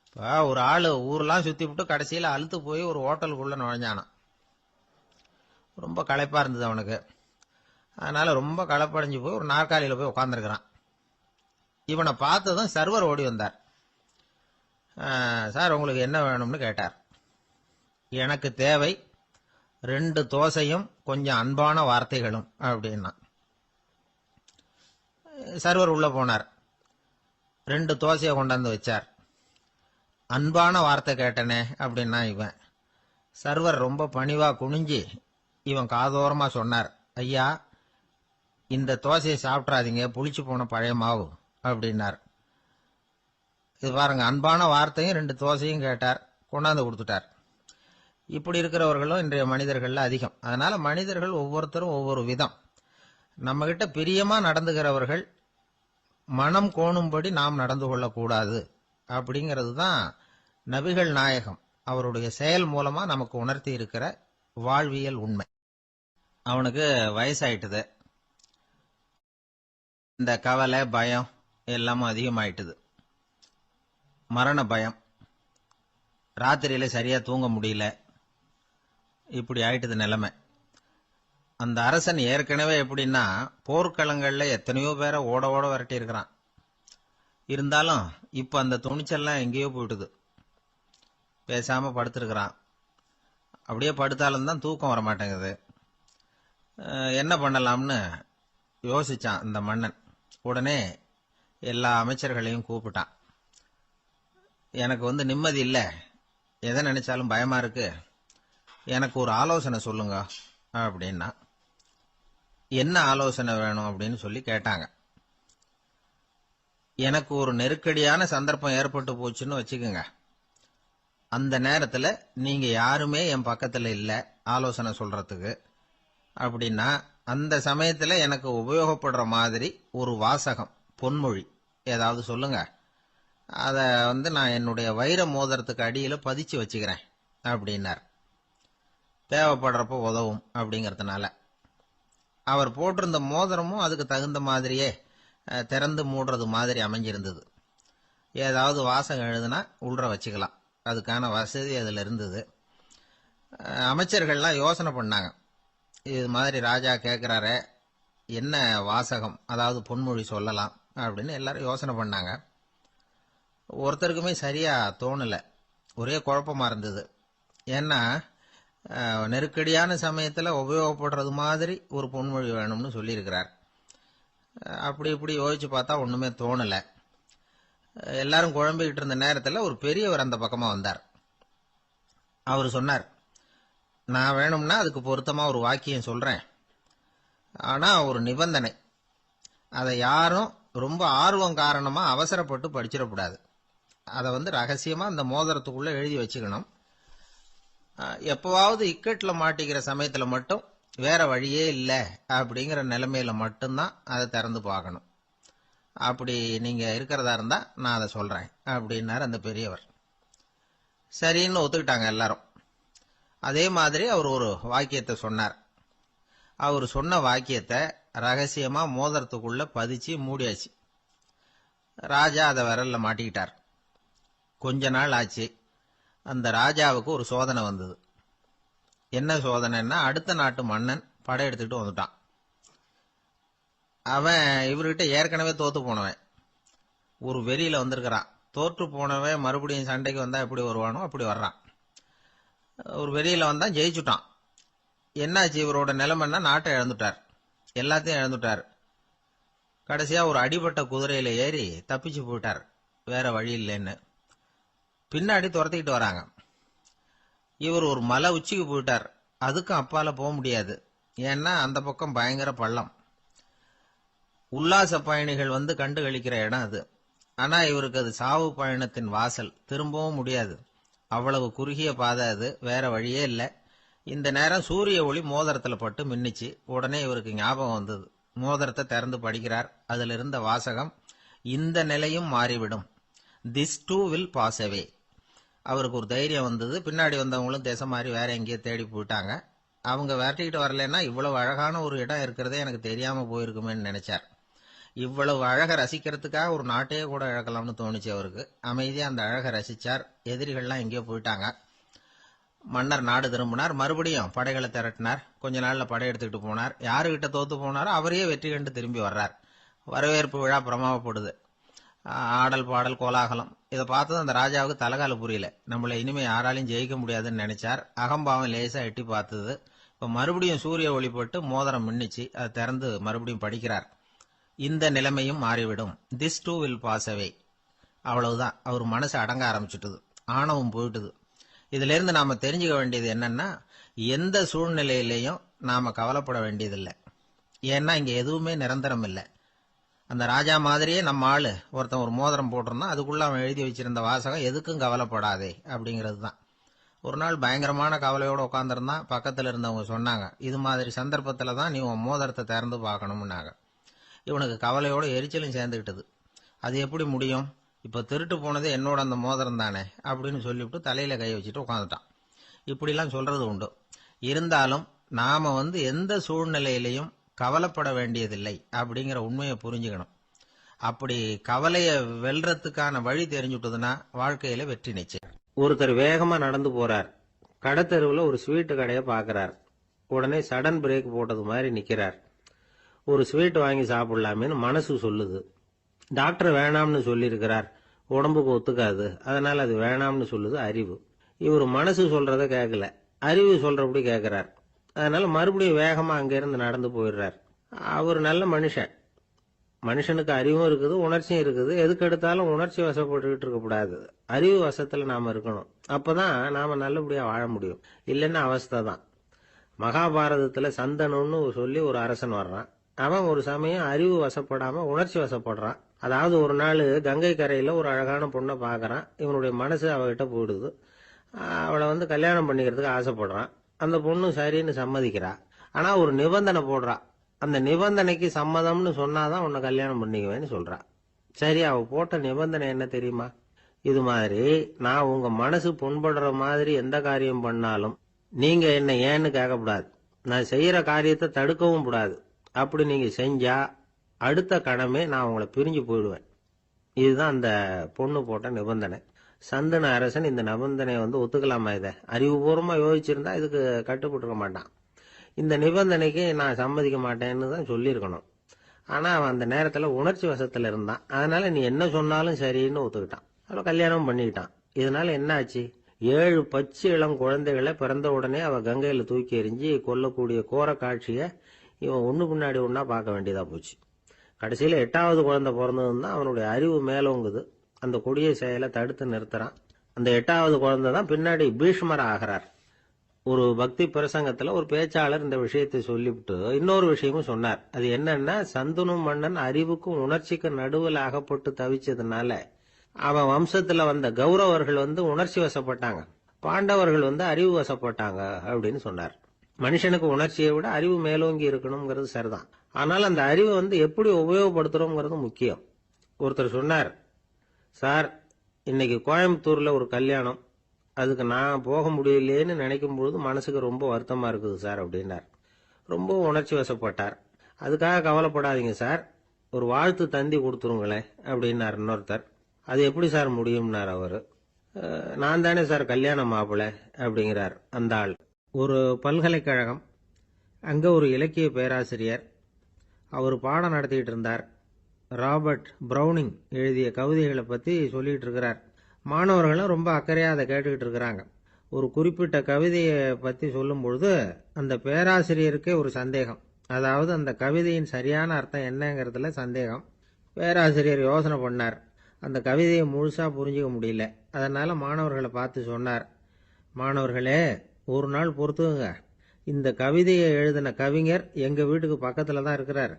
இப்போ ஒரு ஆளு ஊரெல்லாம் சுத்தி விட்டு கடைசியில அழுத்து போய் ஒரு ஹோட்டலுக்குள்ள நுழைஞ்சானான். ரொம்ப களைப்பா இருந்தது அவனுக்கு. அதனால ரொம்ப களைப்படைஞ்சு போய் ஒரு நாற்காலியில போய் உட்காந்துருக்கிறான். இவனை பார்த்ததும் சர்வர் ஓடி வந்தார். சார், உங்களுக்கு என்ன வேணும்னு கேட்டார். எனக்கு தேவை 2 தோசையும் கொஞ்சம் அன்பான வார்த்தைகளும் அப்படின்னா. சர்வர் உள்ள போனார், 2 தோசையை கொண்டாந்து வச்சார். அன்பான வார்த்தை கேட்டனே அப்படின்னா இவன். சர்வர் ரொம்ப பணிவா குனிஞ்சு இவன் காதோரமா சொன்னார், ஐயா, இந்த தோசையை சாப்பிட்றாதீங்க, புளிச்சு போன பழைய மாவு அப்படின்னார். இது பாருங்க, அன்பான வார்த்தையும் 2 தோசையும் கேட்டார், கொண்டாந்து கொடுத்துட்டார். இப்படி இருக்கிறவர்களும் இன்றைய மனிதர்கள்ல அதிகம். அதனால மனிதர்கள் ஒவ்வொருத்தரும் ஒவ்வொரு விதம். நம்ம கிட்ட பிரியமா நடந்துகிறவர்கள் மனம் கோணும்படி நாம் நடந்து கொள்ளக்கூடாது அப்படிங்கிறது தான் நபிகள் நாயகம் அவருடைய செயல் மூலமா நமக்கு உணர்த்தி இருக்கிற வாழ்வியல் உண்மை. அவனுக்கு வயசாயிட்டுது, இந்த கவலை பயம் எல்லாமும் அதிகமாயிட்டுது. மரண பயம், ராத்திரியில சரியா தூங்க முடியல, இப்படி ஆயிட்டது நிலைமை. அந்த அரசன் ஏற்கனவே எப்படின்னா போர்க்களங்கள்ல எத்தனையோ பேரை ஓட ஓட விரட்டி இருக்கிறான். இருந்தாலும் இப்ப அந்த துணிச்சல்லாம் எங்கேயோ போயிட்டுது. பேசாம படுத்திருக்கிறான். அப்படியே படுத்தாலும் தான் தூக்கம் வர மாட்டேங்குது. என்ன பண்ணலாம்னு யோசிச்சான் இந்த மன்னன். உடனே எல்லா அமைச்சர்களையும் கூப்பிட்டான். எனக்கு நிம்மதி இல்லை, எதை நினைச்சாலும் பயமா இருக்கு, எனக்கு ஒரு ஆலோசனை சொல்லுங்க அப்படின்னா. என்ன ஆலோசனை வேணும் அப்படின்னு சொல்லி கேட்டாங்க. எனக்கு ஒரு நெருக்கடியான சந்தர்ப்பம் ஏற்பட்டு போச்சுன்னு வச்சுக்கோங்க. அந்த நேரத்துல நீங்க யாருமே என் பக்கத்துல இல்ல ஆலோசனை சொல்றதுக்கு அப்படின்னா, அந்த சமயத்துல எனக்கு உபயோகப்படுற மாதிரி ஒரு வாசகம், பொன்மொழி ஏதாவது சொல்லுங்க. அத நான் என்னுடைய வைர மோதிரத்துக்கு அடியில பதிச்சு வச்சுக்கிறேன் அப்படின்னார். தேவைப்படுறப்ப உதவும் அப்படிங்கறதுனால. அவர் போட்டிருந்த மோதிரமும் அதுக்கு தகுந்த மாதிரியே திறந்து மூடுறது மாதிரி அமைஞ்சிருந்தது. ஏதாவது வாசகம் எழுதுனா உள்ற வச்சுக்கலாம், அதுக்கான வசதி அதுல இருந்தது. அமைச்சர்கள்லாம் யோசனை பண்ணாங்க, இது மாதிரி ராஜா கேட்கிறாரே, என்ன வாசகம், அதாவது பொன்மொழி சொல்லலாம் அப்படின்னு எல்லாரும் யோசனை பண்ணாங்க. ஒருத்தருக்குமே சரியா தோணல, ஒரே குழப்பமா இருந்தது. ஏன்னா நெருக்கடியான சமயத்துல உபயோகப்படுறது மாதிரி ஒரு பொன்மொழி வேணும்னு சொல்லியிருக்கிறார். அப்படி இப்படி யோசிச்சு பார்த்தா ஒண்ணுமே தோணல. எல்லாரும் குழம்பிக்கிட்டு இருந்த நேரத்துல ஒரு பெரியவர் அந்த பக்கமா வந்தார். அவர் சொன்னார், நான் வேணும்னா அதுக்கு பொருத்தமா ஒரு வாக்கியம் சொல்றேன், ஆனா ஒரு நிபந்தனை. அதை யாரும் ரொம்ப ஆர்வம் காரணமா அவசரப்பட்டு படிச்சிடக்கூடாது. அதை ரகசியமா அந்த மோதிரத்துக்குள்ள எழுதி வச்சுக்கணும். எப்பவாவது இக்கட்ல மாட்டிக்கிற சமயத்துல மட்டும் வேற வழியே இல்லை அப்படிங்கிற நிலைமையில மட்டும்தான் அதை திறந்து பார்க்கணும். அப்படி நீங்க இருக்கிறதா இருந்தா நான் அதை சொல்றேன் அப்படின்னாரு அந்த பெரியவர். சரின்னு ஒத்துக்கிட்டாங்க எல்லாரும். அதே மாதிரி அவர் ஒரு வாக்கியத்தை சொன்னார். அவர் சொன்ன வாக்கியத்தை ரகசியமா மோதிரத்துக்குள்ள பதிச்சு மூடியாச்சு. ராஜா அதை விரல்ல மாட்டிக்கிட்டார். கொஞ்ச நாள் ஆச்சு. அந்த ராஜாவுக்கு ஒரு சோதனை வந்தது. என்ன சோதனைன்னா, அடுத்த நாட்டு மன்னன் படையெடுத்துக்கிட்டு வந்துட்டான். அவன் இவர்கிட்ட ஏற்கனவே தோத்து போனவன். ஒரு வெறியில வந்திருக்கிறான். தோற்று போனவன் மறுபடியும் சண்டைக்கு வந்தா எப்படி வருவானோ அப்படி வர்றான். ஒரு வெறியில வந்தான், ஜெயிச்சுட்டான். என்னாச்சு இவரோட நிலைமைன்னா, நாட்டை இழந்துட்டார், எல்லாத்தையும் இழந்துட்டார். கடைசியா ஒரு அடிபட்ட குதிரையில ஏறி தப்பிச்சு போயிட்டார், வேற வழி இல்லைன்னு. பின்னாடி துரத்திக்கிட்டு வராங்க. இவர் ஒரு மலை உச்சிக்கு போயிட்டார். அதுக்கும் அப்பால போக முடியாது. ஏன்னா அந்த பக்கம் பயங்கர பள்ளம். உல்லாச பயணிகள் கண்டு கழிக்கிற இடம் அது. ஆனா இவருக்கு அது சாவு பயணத்தின் வாசல், திரும்பவும் முடியாது. அவ்வளவு குறுகிய பாதை அது, வேற வழியே இல்லை. இந்த நேரம் சூரிய ஒளி மோதிரத்துல பட்டு மின்னிச்சு. உடனே இவருக்கு ஞாபகம் வந்தது. மோதிரத்தை திறந்து படிக்கிறார். அதுல இருந்த வாசகம், இந்த நிலையும் மாறிவிடும், this too will pass away. அவருக்கு ஒரு தைரியம் வந்தது. பின்னாடி வந்தவங்களும் தேசம் மாறி வேற எங்கேயோ தேடி போயிட்டாங்க. அவங்க விரட்டிக்கிட்டு வரலன்னா இவ்வளவு அழகான ஒரு இடம் இருக்கிறதே எனக்கு தெரியாம போயிருக்குமேன்னு நினைச்சார். இவ்வளவு அழகை ரசிக்கிறதுக்காக ஒரு நாட்டையே கூட இழக்கலாம்னு தோணுச்சு அவருக்கு. அமைதியா அந்த அழகை ரசிச்சார். எதிரிகள்லாம் எங்கேயோ போயிட்டாங்க. மன்னர் நாடு திரும்பினார். மறுபடியும் படைகளை திரட்டினார். கொஞ்ச நாள்ல படை எடுத்துக்கிட்டு போனார். யாருகிட்ட தோத்து போனாரோ அவரையே வெற்றி கண்டு திரும்பி வர்றார். வரவேற்பு விழா பிரமாவப்படுது. ஆடல் பாடல் கோலாகலம். இதை பார்த்தது அந்த ராஜாவுக்கு தலகால புரியல. நம்மளை இனிமே யாராலையும் ஜெயிக்க முடியாதுன்னு நினைச்சார். அகம்பாவம் லேசா எட்டி பார்த்தது. இப்ப மறுபடியும் சூரிய ஒளிப்பட்டு மோதிரம் மின்னிச்சு. அதை திறந்து மறுபடியும் படிக்கிறார். இந்த நிலைமையும் மாறிவிடும், this too will pass away. அவ்வளவுதான். அவர் மனசு அடங்க ஆரம்பிச்சுட்டுது. ஆணவம் போயிட்டுது. இதுல இருந்து நாம தெரிஞ்சுக்க வேண்டியது என்னன்னா, எந்த சூழ்நிலையிலையும் நாம கவலைப்பட வேண்டியதில்லை. ஏன்னா இங்க எதுவுமே நிரந்தரம் இல்லை. அந்த ராஜா மாதிரியே நம்ம ஆளு ஒருத்தன் ஒரு மோதிரம் போட்டிருந்தான். அதுக்குள்ள அவன் எழுதி வச்சிருந்த வாசகம், எதுக்கும் கவலைப்படாதே அப்படிங்கிறது தான். ஒரு நாள் பயங்கரமான கவலையோட உட்காந்துருந்தான். பக்கத்துல இருந்தவங்க சொன்னாங்க, இது மாதிரி சந்தர்ப்பத்துல தான் நீ உன் மோதிரத்தை திறந்து பார்க்கணும்னாங்க. இவனுக்கு கவலையோட எரிச்சலும் சேர்ந்துக்கிட்டது. அது எப்படி முடியும், இப்ப திருட்டு போனது என்னோட அந்த மோதிரம் தானே அப்படின்னு சொல்லிவிட்டு தலையில கை வச்சுட்டு உட்காந்துட்டான். இப்படிலாம் சொல்றது உண்டு. இருந்தாலும் நாம எந்த சூழ்நிலையிலையும் கவலைப்பட வேண்டியதில்லை அப்படிங்கிற உண்மையை புரிஞ்சுக்கணும். அப்படி கவலைய வெல்றதுக்கான வழி தெரிஞ்சுட்டதுன்னா வாழ்க்கையில வெற்றி நிச்சயம். ஒருத்தர் வேகமா நடந்து போறார். கடத்தெருவுல ஒரு ஸ்வீட்டு கடையை பாக்குறார். உடனே சடன் பிரேக் போட்டது மாதிரி நிக்கிறார். ஒரு ஸ்வீட் வாங்கி சாப்பிடலாமேன்னு மனசு சொல்லுது. டாக்டர் வேணாம்னு சொல்லியிருக்கிறார், உடம்புக்கு ஒத்துக்காது, அதனால அது வேணாம்னு சொல்லுது அறிவு. இவர் மனசு சொல்றத கேட்கல, அறிவு சொல்றபடி கேட்கிறார். அதனால மறுபடியும் வேகமா அங்கிருந்து நடந்து போயிடுறார். அவர் நல்ல மனுஷன். மனுஷனுக்கு அறிவும் இருக்குது, உணர்ச்சியும் இருக்குது. எதுக்கு எடுத்தாலும் உணர்ச்சி வசப்பட்டுக்கிட்டு இருக்கக்கூடாது. அறிவு வசத்துல நாம இருக்கணும். அப்பதான் நாம நல்லபடியா வாழ முடியும். இல்லைன்னா அவஸ்தை தான். மகாபாரதத்துல சந்தனுன்னு சொல்லி ஒரு அரசன் வர்றான். அவன் ஒரு சமயம் அறிவு வசப்படாம உணர்ச்சி வசப்படுறான். அதாவது ஒரு நாள் கங்கை கரையில ஒரு அழகான பொண்ணை பாக்குறான். இவனுடைய மனசு அவகிட்ட போயிடுது. அவளை கல்யாணம் பண்ணிக்கிறதுக்கு ஆசைப்படுறான். அந்த பொண்ணு சரின்னு சம்மதிக்கிறா. ஆனா ஒரு நிபந்தனை போடுறா. அந்த நிபந்தனைக்கு சம்மதம்னு சொன்னாதான் உன்னை கல்யாணம் பண்ணிக்குவேன்னு சொல்றா. சரி, அவ போட்ட நிபந்தனை என்ன தெரியுமா? இது மாதிரி, நான் உங்க மனசு புண்படுற மாதிரி எந்த காரியம் பண்ணாலும் நீங்க என்ன ஏன்னு கேட்கக்கூடாது. நான் செய்யற காரியத்தை தடுக்கவும் கூடாது. அப்படி நீங்க செஞ்சா அடுத்த கணமே நான் உங்களை பிரிஞ்சு போயிடுவேன். இதுதான் அந்த பொண்ணு போட்ட நிபந்தனை. சந்தன அரசன் இந்த நிபந்தனையை ஒத்துக்கலாமா? இதை அறிவுபூர்வமா யோசிச்சிருந்தா இதுக்கு கட்டுப்பட்டுருக்க மாட்டான். இந்த நிபந்தனைக்கு நான் சம்மதிக்க மாட்டேன்னு தான் சொல்லியிருக்கணும். ஆனா அவன் அந்த நேரத்துல உணர்ச்சி வசத்துல இருந்தான். அதனால நீ என்ன சொன்னாலும் சரின்னு ஒத்துக்கிட்டான். அவன் கல்யாணம் பண்ணிக்கிட்டான். இதனால என்ன ஆச்சு? 7 பச்சை இளம் குழந்தைகளை பிறந்த உடனே அவ கங்கையில தூக்கி எறிஞ்சு கொல்லக்கூடிய கோர காட்சிய இவன் ஒண்ணு பின்னாடி ஒன்னா பார்க்க வேண்டியதா போச்சு. கடைசியில 8வது குழந்தை பிறந்ததுன்னு தான் அவனுடைய அறிவு மேலோங்குது. அந்த கொடிய செயலை தடுத்து நிறுத்துறான். அந்த 8வது குழந்தை தான் பின்னாடி பீஷ்மர் ஆகிறார். ஒரு பக்தி பிரசங்கத்துல ஒரு பேச்சாளர் இந்த விஷயத்தை சொல்லிவிட்டு இன்னொரு விஷயமும் சொன்னார். அது என்னன்னா, சந்தனு மன்னன் அறிவுக்கும் உணர்ச்சிக்கும் நடுவில் அகப்பட்டு தவிச்சதுனால அவன் வம்சத்துல வந்த கௌரவர்கள் உணர்ச்சி வசப்பட்டாங்க, பாண்டவர்கள் அறிவு வசப்பட்டாங்க அப்படின்னு சொன்னார். மனுஷனுக்கு உணர்ச்சியை விட அறிவு மேலோங்கி இருக்கணுங்கிறது சரிதான். ஆனால் அந்த அறிவை எப்படி உபயோகப்படுத்துறோம்ங்கிறது முக்கியம். ஒருத்தர் சொன்னார், சார் இன்னைக்கு கோயம்புத்தூர்ல ஒரு கல்யாணம், அதுக்கு நான் போக முடியலேன்னு நினைக்கும் பொழுது மனசுக்கு ரொம்ப வருத்தமா இருக்குது சார் அப்படின்னார். ரொம்ப உணர்ச்சி வசப்பட்டார். அதுக்காக கவலைப்படாதீங்க சார், ஒரு வாழ்த்து தந்தி கொடுத்துருங்களேன் அப்படின்னார் இன்னொருத்தர். அது எப்படி சார் முடியும்னார் அவரு. நான் தானே சார் கல்யாண மாப்பிள்ளை அப்படிங்கிறார் அந்த ஆள். ஒரு பல்கலைக்கழகம், அங்க ஒரு இலக்கிய பேராசிரியர், அவர் பாடம் நடத்திட்டு இருந்தார். ராபர்ட் பிரௌனிங் எழுதிய கவிதைகளை பத்தி சொல்லிட்டு இருக்கிறார். மாணவர்களும் ரொம்ப அக்கறையா அதை கேட்டுக்கிட்டு இருக்கிறாங்க. ஒரு குறிப்பிட்ட கவிதையை பத்தி சொல்லும் பொழுது அந்த பேராசிரியருக்கே ஒரு சந்தேகம். அதாவது அந்த கவிதையின் சரியான அர்த்தம் என்னங்கிறதுல சந்தேகம். பேராசிரியர் யோசனை பண்ணார். அந்த கவிதையை முழுசா புரிஞ்சுக்க முடியல. அதனால மாணவர்களை பார்த்து சொன்னார், மாணவர்களே ஒரு நாள் பொறுத்துங்க, இந்த கவிதையை எழுதின கவிஞர் எங்க வீட்டுக்கு பக்கத்துல தான் இருக்கிறார்.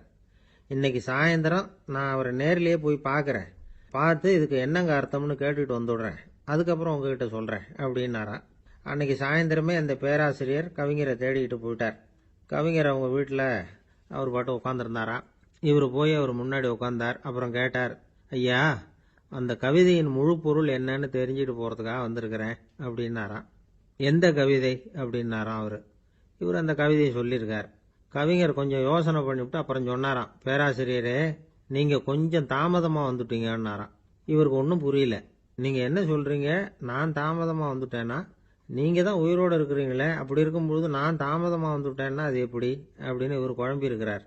இன்னைக்கு சாயந்தரம் நான் அவரை நேரிலேயே போய் பார்க்கறேன், பார்த்து இதுக்கு என்னங்க அர்த்தம்னு கேட்டுட்டு வந்துடுறேன், அதுக்கப்புறம் உங்ககிட்ட சொல்றேன் அப்படின்னாராம். அன்னைக்கு சாயந்தரமே அந்த பேராசிரியர் கவிஞரை தேடிக்கிட்டு போயிட்டார். கவிஞர் அவங்க வீட்டில் அவர் பாட்டு உட்காந்துருந்தாராம். இவர் போய் அவர் முன்னாடி உட்காந்தார். அப்புறம் கேட்டார், ஐயா அந்த கவிதையின் முழு பொருள் என்னன்னு தெரிஞ்சுட்டு போறதுக்காக வந்திருக்கிறேன் அப்படின்னாராம். எந்த கவிதை அப்படின்னாராம் அவரு. இவர் அந்த கவிதையை சொல்லியிருக்கார். கவிஞர் கொஞ்சம் யோசனை பண்ணிவிட்டு அப்புறம் சொன்னாராம், பேராசிரியரே நீங்க கொஞ்சம் தாமதமா வந்துட்டீங்கன்னாராம். இவருக்கு ஒன்றும் புரியல. நீங்க என்ன சொல்றீங்க, நான் தாமதமா வந்துட்டேன்னா? நீங்க தான் உயிரோடு இருக்கிறீங்களே, அப்படி இருக்கும்பொழுது நான் தாமதமா வந்துட்டேன்னா அது எப்படி அப்படின்னு இவர் குழம்பி இருக்கிறார்.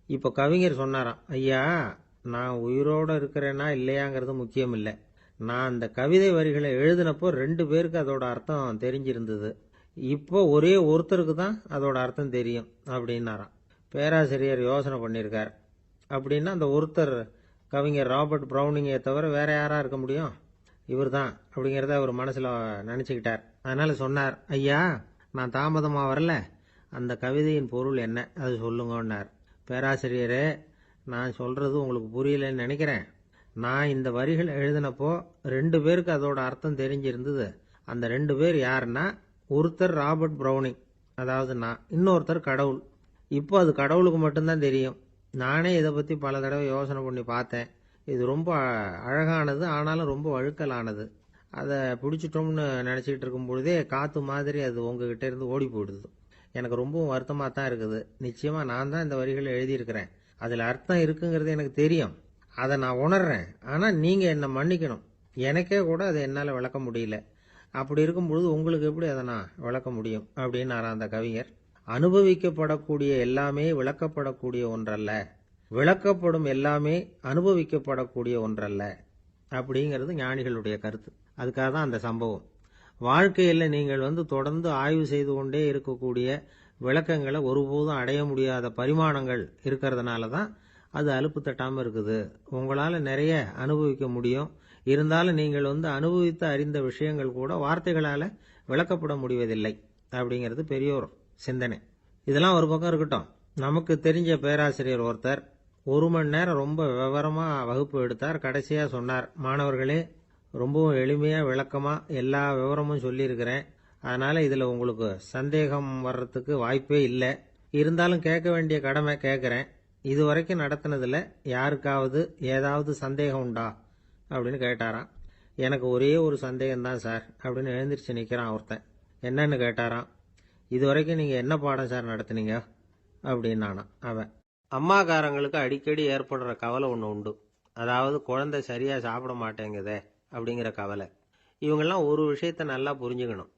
இப்ப கவிஞர் சொன்னாராம், ஐயா நான் உயிரோட இருக்கிறேன்னா இல்லையாங்கிறது முக்கியம் இல்லை, நான் அந்த கவிதை வரிகளை எழுதினப்போ 2 பேருக்கு அதோட அர்த்தம் தெரிஞ்சிருந்தது, இப்போ ஒரே ஒருத்தருக்கு தான் அதோட அர்த்தம் தெரியும் அப்படின்னாராம். பேராசிரியர் யோசனை பண்ணியிருக்கார். அப்படின்னா அந்த ஒருத்தர் கவிஞர் ராபர்ட் பிரௌனிங்கை தவிர வேற யாரா இருக்க முடியும்? இவர் தான் அப்படிங்கிறத அவர் மனசுல நினைச்சுக்கிட்டார். அதனால சொன்னார், ஐயா நான் தாமதமா வரல, அந்த கவிதையின் பொருள் என்ன அது சொல்லுங்கன்னார். பேராசிரியரே நான் சொல்றது உங்களுக்கு புரியலன்னு நினைக்கிறேன். நான் இந்த வரிகள் எழுதினப்போ 2 பேருக்கு அதோட அர்த்தம் தெரிஞ்சிருந்தது. அந்த 2 பேர் யாருன்னா, ஒருத்தர் ராபர்ட் பிரௌனிங், அதாவது நான், இன்னொருத்தர் கடவுள். இப்போ அது கடவுளுக்கு மட்டும்தான் தெரியும். நானே இதை பத்தி பல தடவை யோசனை பண்ணி பார்த்தேன். இது ரொம்ப அழகானது, ஆனாலும் ரொம்ப வழுக்கலானது. அதை பிடிச்சிட்டோம்னு நினைச்சிட்டு இருக்கும் பொழுதே காத்து மாதிரி அது உங்ககிட்ட இருந்து ஓடி போயிடுது. எனக்கு ரொம்பவும் வருத்தமா தான் இருக்குது. நிச்சயமா நான் தான் இந்த வரிகளை எழுதியிருக்கிறேன், அதுல அர்த்தம் இருக்குங்கிறது எனக்கு தெரியும், அதை நான் உணர்றேன். ஆனா நீங்க என்னை மன்னிக்கணும், எனக்கே கூட அதை என்னால விளக்க முடியல. அப்படி இருக்கும் பொழுது உங்களுக்கு எப்படி அதை நான் விளக்க முடியும் அப்படின்னு அந்த கவிஞர். அனுபவிக்கப்படக்கூடிய எல்லாமே விளக்கப்படக்கூடிய ஒன்றல்ல, விளக்கப்படும் எல்லாமே அனுபவிக்கப்படக்கூடிய ஒன்றல்ல அப்படிங்கிறது ஞானிகளுடைய கருத்து. அதுக்காக தான் அந்த சம்பவம். வாழ்க்கையில் நீங்கள் தொடர்ந்து ஆய்வு செய்து கொண்டே இருக்கக்கூடிய விளக்கங்களை ஒருபோதும் அடைய முடியாத பரிமாணங்கள் இருக்கிறதுனால தான் அது அலுப்பு தட்டாமல் இருக்குது. உங்களால் நிறைய அனுபவிக்க முடியும், இருந்தாலும் நீங்கள் அனுபவித்து அறிந்த விஷயங்கள் கூட வார்த்தைகளால் விளக்கப்பட முடிவதில்லை அப்படிங்கிறது பெரியோர் சிந்தனை. இதெல்லாம் ஒரு பக்கம் இருக்கட்டும். நமக்கு தெரிஞ்ச பேராசிரியர் ஒருத்தர் 1 மணி நேரம் ரொம்ப விவரமா வகுப்பு எடுத்தார். கடைசியா சொன்னார், மாணவர்களே ரொம்பவும் எளிமையா விளக்கமா எல்லா விவரமும் சொல்லியிருக்கிறேன், அதனால இதுல உங்களுக்கு சந்தேகம் வர்றதுக்கு வாய்ப்பே இல்லை. இருந்தாலும் கேட்க வேண்டிய கடமை கேட்கிறேன். இதுவரைக்கும் நடத்தினதுல யாருக்காவது ஏதாவது சந்தேகம் உண்டா அப்படின்னு கேட்டாராம். எனக்கு ஒரே ஒரு சந்தேகம் தான் சார் அப்படின்னு எழுந்திரிச்சு நிக்கிறான் ஒருத்தன். என்னன்னு கேட்டாராம். இதுவரைக்கும் நீங்க என்ன பாடம் சார் நடத்துனீங்க அப்படின்னானா அவன். அம்மாக்காரங்களுக்கு அடிக்கடி ஏற்படுற கவலை ஒன்று உண்டு. அதாவது குழந்தை சரியா சாப்பிட மாட்டேங்குதே அப்படிங்கிற கவலை. இவங்கெல்லாம் ஒரு விஷயத்த நல்லா புரிஞ்சுக்கணும்.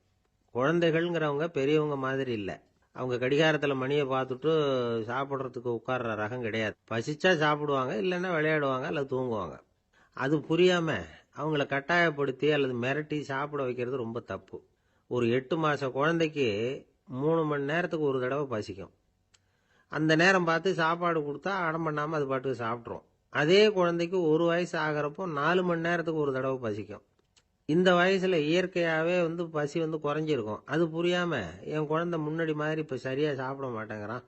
குழந்தைகள்ங்கிறவங்க பெரியவங்க மாதிரி இல்லை. அவங்க கடிகாரத்தில் மணியை பார்த்துட்டு சாப்பிட்றதுக்கு உட்கார்ற ரகம் கிடையாது. பசிச்சா சாப்பிடுவாங்க, இல்லைன்னா விளையாடுவாங்க அல்லது தூங்குவாங்க. அது புரியாம அவங்கள கட்டாயப்படுத்தி அல்லது மிரட்டி சாப்பிட வைக்கிறது ரொம்ப தப்பு. ஒரு 8 மாச குழந்தைக்கு 3 மணி நேரத்துக்கு ஒரு தடவை பசிக்கும். அந்த நேரம் பார்த்து சாப்பாடு கொடுத்தா அடம் பண்ணாம அது பாட்டுக்கு சாப்பிட்ரும். அதே குழந்தைக்கு 1 வயசு ஆகிறப்போ 4 மணி நேரத்துக்கு ஒரு தடவை பசிக்கும். இந்த வயசுல இயற்கையாகவே பசி குறைஞ்சிருக்கும். அது புரியாம என் குழந்தை முன்னாடி மாதிரி இப்போ சரியாக சாப்பிட மாட்டேங்கிறான்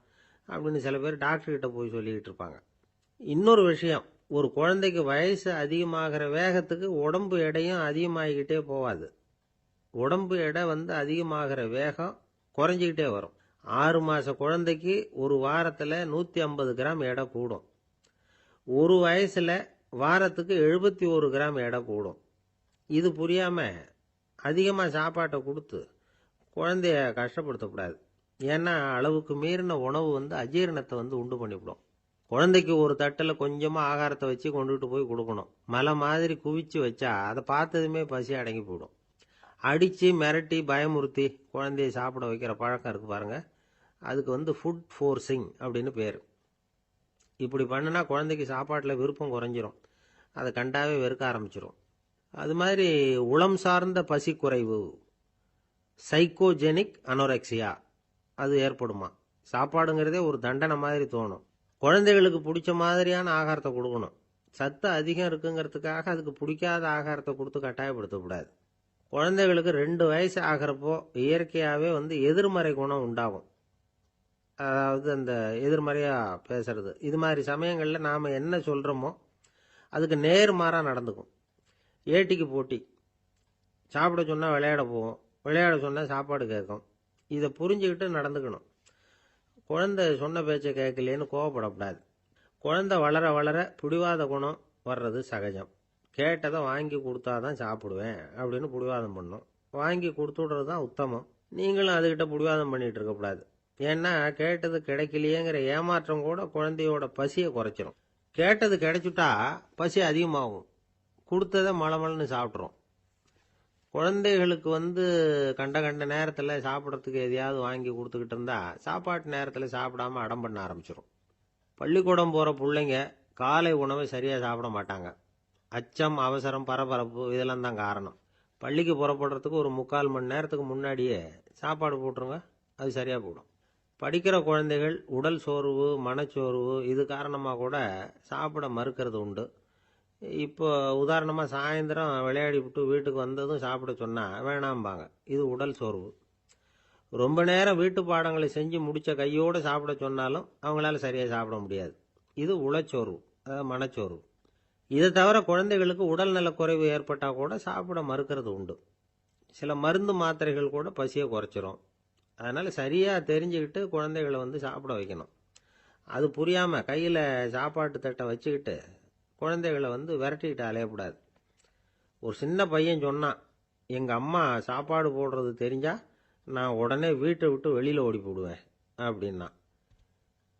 அப்படின்னு சில பேர் டாக்டர்கிட்ட போய் சொல்லிக்கிட்டு இருப்பாங்க. இன்னொரு விஷயம், ஒரு குழந்தைக்கு வயசு அதிகமாகிற வேகத்துக்கு உடம்பு எடையும் அதிகமாகிக்கிட்டே போகாது. உடம்பு எடை அதிகமாகிற வேகம் குறைஞ்சிக்கிட்டே வரும். 6 மாச குழந்தைக்கு ஒரு வாரத்தில் 150 கிராம் எடை கூடும். ஒரு வயசுல வாரத்துக்கு 71 கிராம் எடை கூடும். இது புரியாம அதிகமாக சாப்பாட்டை கொடுத்து குழந்தைய கஷ்டப்படுத்தக்கூடாது. ஏன்னா அளவுக்கு மீறின உணவு அஜீரணத்தை உண்டு பண்ணிவிடும். குழந்தைக்கு ஒரு தட்டில் கொஞ்சமாக ஆகாரத்தை வச்சு கொண்டுகிட்டு போய் கொடுக்கணும். மலை மாதிரி குவிச்சு வச்சா அதை பார்த்ததுமே பசி அடங்கி போயிடும். அடித்து மிரட்டி பயமுறுத்தி குழந்தைய சாப்பிட வைக்கிற பழக்கம் இருக்குது பாருங்க, அதுக்கு ஃபுட் ஃபோர்ஸிங் அப்படின்னு பேர். இப்படி பண்ணுனா குழந்தைக்கு சாப்பாட்டில் விருப்பம் குறைஞ்சிரும். அதை கண்டாவே வெறுக்க ஆரம்பிச்சிடும். அது மாதிரி உளம் சார்ந்த பசி குறைவு, சைக்கோஜெனிக் அனோரெக்சியா, அது ஏற்படுமா. சாப்பாடுங்கிறதே ஒரு தண்டனை மாதிரி தோணும். குழந்தைகளுக்கு பிடிச்ச மாதிரியான ஆகாரத்தை கொடுக்கணும். சத்து அதிகம் இருக்குங்கிறதுக்காக அதுக்கு பிடிக்காத ஆகாரத்தை கொடுத்து கட்டாயப்படுத்தக்கூடாது. குழந்தைகளுக்கு 2 வயசு ஆகிறப்போ இயற்கையாகவே எதிர்மறை குணம் உண்டாகும். அதாவது அந்த எதிர்மறையாக பேசுறது. இது மாதிரி சமயங்களில் நாம் என்ன சொல்கிறோமோ அதுக்கு நேர்மாறாக நடந்துக்கும். ஏட்டிக்கு போட்டி. சாப்பிட சொன்னால் விளையாட போவோம், விளையாட சொன்னால் சாப்பாடு கேட்கும். இதை புரிஞ்சுக்கிட்டு நடந்துக்கணும். குழந்தை சொன்ன பேச்சை கேட்கலேன்னு கோவப்படக்கூடாது. குழந்தை வளர வளர பிடிவாத குணம் வர்றது சகஜம். கேட்டதை வாங்கி கொடுத்தாதான் சாப்பிடுவேன் அப்படின்னு பிடிவாதம் பண்ணும். வாங்கி கொடுத்துடுறது தான் உத்தமம். நீங்களும் அதுகிட்ட பிடிவாதம் பண்ணிட்டு இருக்கக்கூடாது. ஏன்னா கேட்டது கிடைக்கலையேங்கிற ஏமாற்றம் கூட குழந்தையோட பசியை குறைச்சிரும். கேட்டது கிடைச்சுட்டா பசி அதிகமாகும். கொடுத்ததை மலமலன்னு சாப்பிட்றோம். குழந்தைகளுக்கு கண்ட கண்ட நேரத்தில் சாப்பிட்றதுக்கு எதையாவது வாங்கி கொடுத்துக்கிட்டு இருந்தா சாப்பாட்டு நேரத்தில் சாப்பிடாம அடம் பண்ண ஆரம்பிச்சிடும். பள்ளிக்கூடம் போகிற பிள்ளைங்க காலை உணவை சரியாக சாப்பிட மாட்டாங்க. அச்சம், அவசரம், பரபரப்பு இதெல்லாம் தான் காரணம். பள்ளிக்கு புறப்படுறதுக்கு ஒரு 3/4 மணி நேரத்துக்கு முன்னாடியே சாப்பாடு போட்டுருங்க, அது சரியாக போடும். படிக்கிற குழந்தைகள் உடல் சோர்வு, மனச்சோர்வு இது காரணமாக கூட சாப்பிட மறுக்கிறது உண்டு. இப்போ உதாரணமாக சாயந்தரம் விளையாடி விட்டு வீட்டுக்கு வந்ததும் சாப்பிட சொன்னால் வேணாம்பாங்க. இது உடல் சோர்வு. ரொம்ப நேரம் வீட்டு பாடங்களை செஞ்சு முடித்த கையோடு சாப்பிட சொன்னாலும் அவங்களால சரியாக சாப்பிட முடியாது. இது உளச்சோர்வு, அதாவது மனச்சோர்வு. இதை தவிர குழந்தைகளுக்கு உடல்நல குறைவு ஏற்பட்டால் கூட சாப்பிட மறுக்கிறது உண்டு. சில மருந்து மாத்திரைகள் கூட பசியை குறைச்சிரும். அதனால் சரியாக தெரிஞ்சுக்கிட்டு குழந்தைகளை சாப்பிட வைக்கணும். அது புரியாமல் கையில் சாப்பாட்டு தட்டை வச்சுக்கிட்டு குழந்தைகளை விரட்டிக்கிட்டு அலையக்கூடாது. ஒரு சின்ன பையன் சொன்னான், எங்கள் அம்மா சாப்பாடு போடுறது தெரிஞ்சால் நான் உடனே வீட்டை விட்டு வெளியில் ஓடி போடுவேன் அப்படின்னா.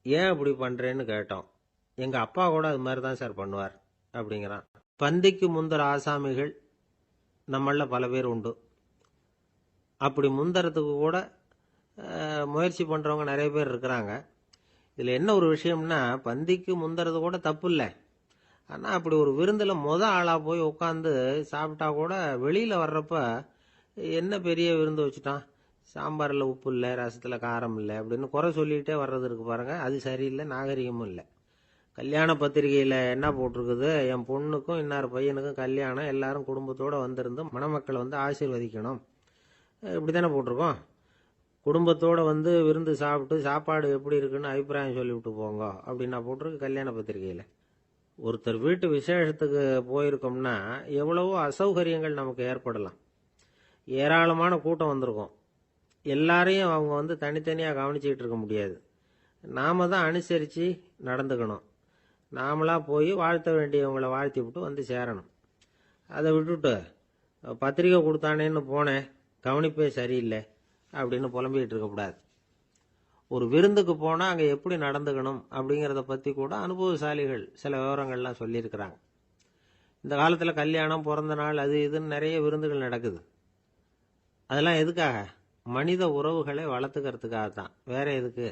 ஏன் அப்படி பண்ணுறேன்னு கேட்டோம். எங்கள் அப்பா கூட அது மாதிரி தான் சார் பண்ணுவார் அப்படிங்கிறான். பந்திக்கு முந்தர ஆசாமிகள் நம்மளில் பல பேர் உண்டு. அப்படி முந்தறதுக்கு கூட முயற்சி பண்ணுறவங்க நிறைய பேர் இருக்கிறாங்க. இதில் என்ன ஒரு விஷயம்னா, பந்திக்கு முந்தறது கூட தப்பு இல்லை. ஆனால் அப்படி ஒரு விருந்தில் ஆளாக போய் உட்காந்து சாப்பிட்டா கூட வெளியில் வர்றப்ப என்ன பெரிய விருந்து வச்சுட்டான், சாம்பாரில் உப்பு இல்லை, ரசத்தில் காரம் இல்லை அப்படின்னு குறை சொல்லிகிட்டே வர்றது இருக்கு பாருங்க, அது சரியில்லை, நாகரிகமும் இல்லை. கல்யாண பத்திரிகையில் என்ன போட்டிருக்குது, என் பொண்ணுக்கும் இன்னார் பையனுக்கும் கல்யாணம், எல்லாரும் குடும்பத்தோடு வந்திருந்து மணமக்களை ஆசீர்வதிக்கணும், இப்படி தானே போட்டிருக்கோம். குடும்பத்தோடு விருந்து சாப்பிட்டு சாப்பாடு எப்படி இருக்குன்னு அபிப்பிராயம் சொல்லிவிட்டு போங்க அப்படின்னா போட்டிருக்கு கல்யாண பத்திரிகையில். ஒருத்தர் வீட்டு விசேஷத்துக்கு போயிருக்கோம்னா எவ்வளவோ அசௌகரியங்கள் நமக்கு ஏற்படலாம். ஏராளமான கூட்டம் வந்திருக்கும். எல்லாரையும் அவங்க தனித்தனியாக கவனிச்சிக்கிட்டு இருக்க முடியாது. நாம தான் அனுசரித்து நடந்துக்கணும். நாமளாக போய் வாழ்த்த வேண்டியவங்களை வாழ்த்தி விட்டு சேரணும். அதை விட்டுட்டு பத்திரிக்கை கொடுத்தானேன்னு போனேன், கவனிப்பே சரியில்லை அப்படின்னு புலம்பிக்கிட்டு இருக்கக்கூடாது. ஒரு விருந்துக்கு போனால் அங்கே எப்படி நடந்துக்கணும் அப்படிங்கிறத பற்றி கூட அனுபவசாலிகள் சில விவரங்கள்லாம் சொல்லியிருக்கிறாங்க. இந்த காலத்தில் கல்யாணம், பிறந்த நாள், அது இதுன்னு நிறைய விருந்துகள் நடக்குது. அதெல்லாம் எதுக்காக? மனித உறவுகளை வளர்த்துக்கிறதுக்காக தான், வேற எதுக்கு?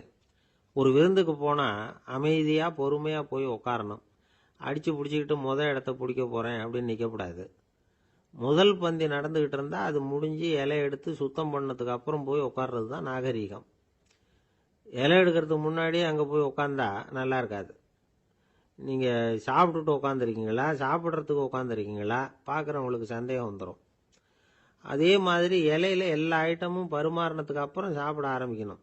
ஒரு விருந்துக்கு போனால் அமைதியாக பொறுமையாக போய் உட்காரணும். அடித்து பிடிச்சிக்கிட்டு இடத்த பிடிக்க போகிறேன் அப்படின்னு நிற்கக்கூடாது. முதல் பந்தி நடந்துக்கிட்டு இருந்தால் அது முடிஞ்சு இலை எடுத்து சுத்தம் பண்ணதுக்கு அப்புறம் போய் உட்கார்றது தான் நாகரீகம். இலை எடுக்கிறதுக்கு முன்னாடியே அங்கே போய் உட்காந்தா நல்லா இருக்காது. நீங்கள் சாப்பிட்டுட்டு உட்காந்துருக்கீங்களா, சாப்பிட்றதுக்கு உட்காந்துருக்கீங்களா பார்க்குறவங்களுக்கு சந்தேகம் வந்துடும். அதே மாதிரி இலையில எல்லா ஐட்டமும் பரிமாறினதுக்கு அப்புறம் சாப்பிட ஆரம்பிக்கணும்.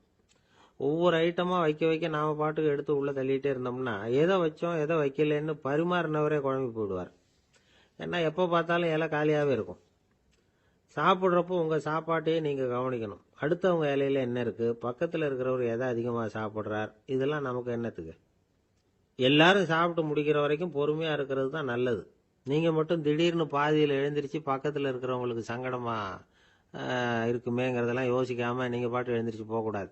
ஒவ்வொரு ஐட்டமா வைக்க வைக்க நாம பாட்டுக்கு எடுத்து உள்ள தள்ளிட்டே இருந்தோம்னா எதை வச்சோம் எதை வைக்கலன்னு பரிமாறினவரே குழம்பி போயிடுவார். ஏன்னா எப்போ பார்த்தாலும் இலை காலியாகவே இருக்கும். சாப்பிட்றப்போ உங்க சாப்பாட்டையே நீங்க கவனிக்கணும். அடுத்தவங்க இலையில என்ன இருக்கு, பக்கத்தில் இருக்கிறவர் எதை அதிகமாக சாப்பிட்றார், இதெல்லாம் நமக்கு என்னத்துக்கு? எல்லாரும் சாப்பிட்டு முடிக்கிற வரைக்கும் பொறுமையா இருக்கிறது தான் நல்லது. நீங்க மட்டும் திடீர்னு பாதியில் எழுந்திருச்சு பக்கத்தில் இருக்கிறவங்களுக்கு சங்கடமா இருக்குமேங்கிறதெல்லாம் யோசிக்காம நீங்க பாட்டு எழுந்திரிச்சு போகக்கூடாது.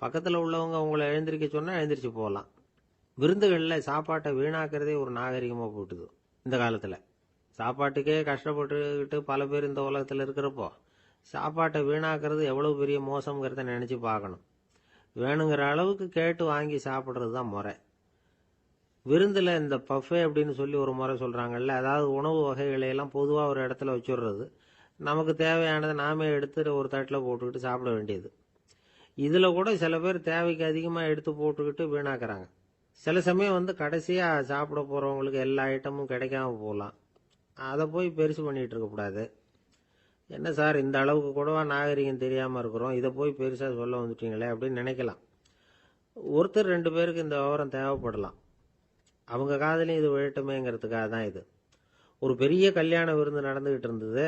பக்கத்தில் உள்ளவங்க உங்களை எழுந்திருக்க சொன்னா எழுந்திரிச்சு போகலாம். விருந்துகளில் சாப்பாட்டை வீணாக்கிறதே ஒரு நாகரிகமாக போட்டுது இந்த காலத்தில். சாப்பாட்டுக்கே கஷ்டப்பட்டுக்கிட்டு பல பேர் இந்த உலகத்தில் இருக்கிறப்போ சாப்பாட்டை வீணாக்கிறது எவ்வளவு பெரிய மோசங்கிறத நினச்சி பார்க்கணும். வேணுங்கிற அளவுக்கு கேட்டு வாங்கி சாப்பிட்றது தான் முறை. விருந்தில் இந்த பஃபே அப்படின்னு சொல்லி ஒரு முறை சொல்கிறாங்கல்ல, அதாவது உணவு வகைகளையெல்லாம் பொதுவாக ஒரு இடத்துல வச்சுடுறது, நமக்கு தேவையானதை நாமே எடுத்து ஒரு தட்டில் போட்டுக்கிட்டு சாப்பிட வேண்டியது. இதில் கூட சில பேர் தேவைக்கு அதிகமாக எடுத்து போட்டுக்கிட்டு வீணாக்குறாங்க. சில சமயம் கடைசியாக சாப்பிட போகிறவங்களுக்கு எல்லா ஐட்டமும் கிடைக்காம போகலாம். அதை போய் பெருசு பண்ணிகிட்டு இருக்கக்கூடாது. என்ன சார் இந்த அளவுக்கு கூடவா நாகரிகம் தெரியாமல் இருக்கிறோம், இதை போய் பெருசாக சொல்ல வந்துட்டீங்களே அப்படின்னு நினைக்கலாம். ஒருத்தர் 2 பேருக்கு இந்த விவரம் தேவைப்படலாம். அவங்க காதலையும் இது விழட்டுமேங்கிறதுக்காக தான் இது. ஒரு பெரிய கல்யாண விருந்து நடந்துகிட்டு இருந்தது.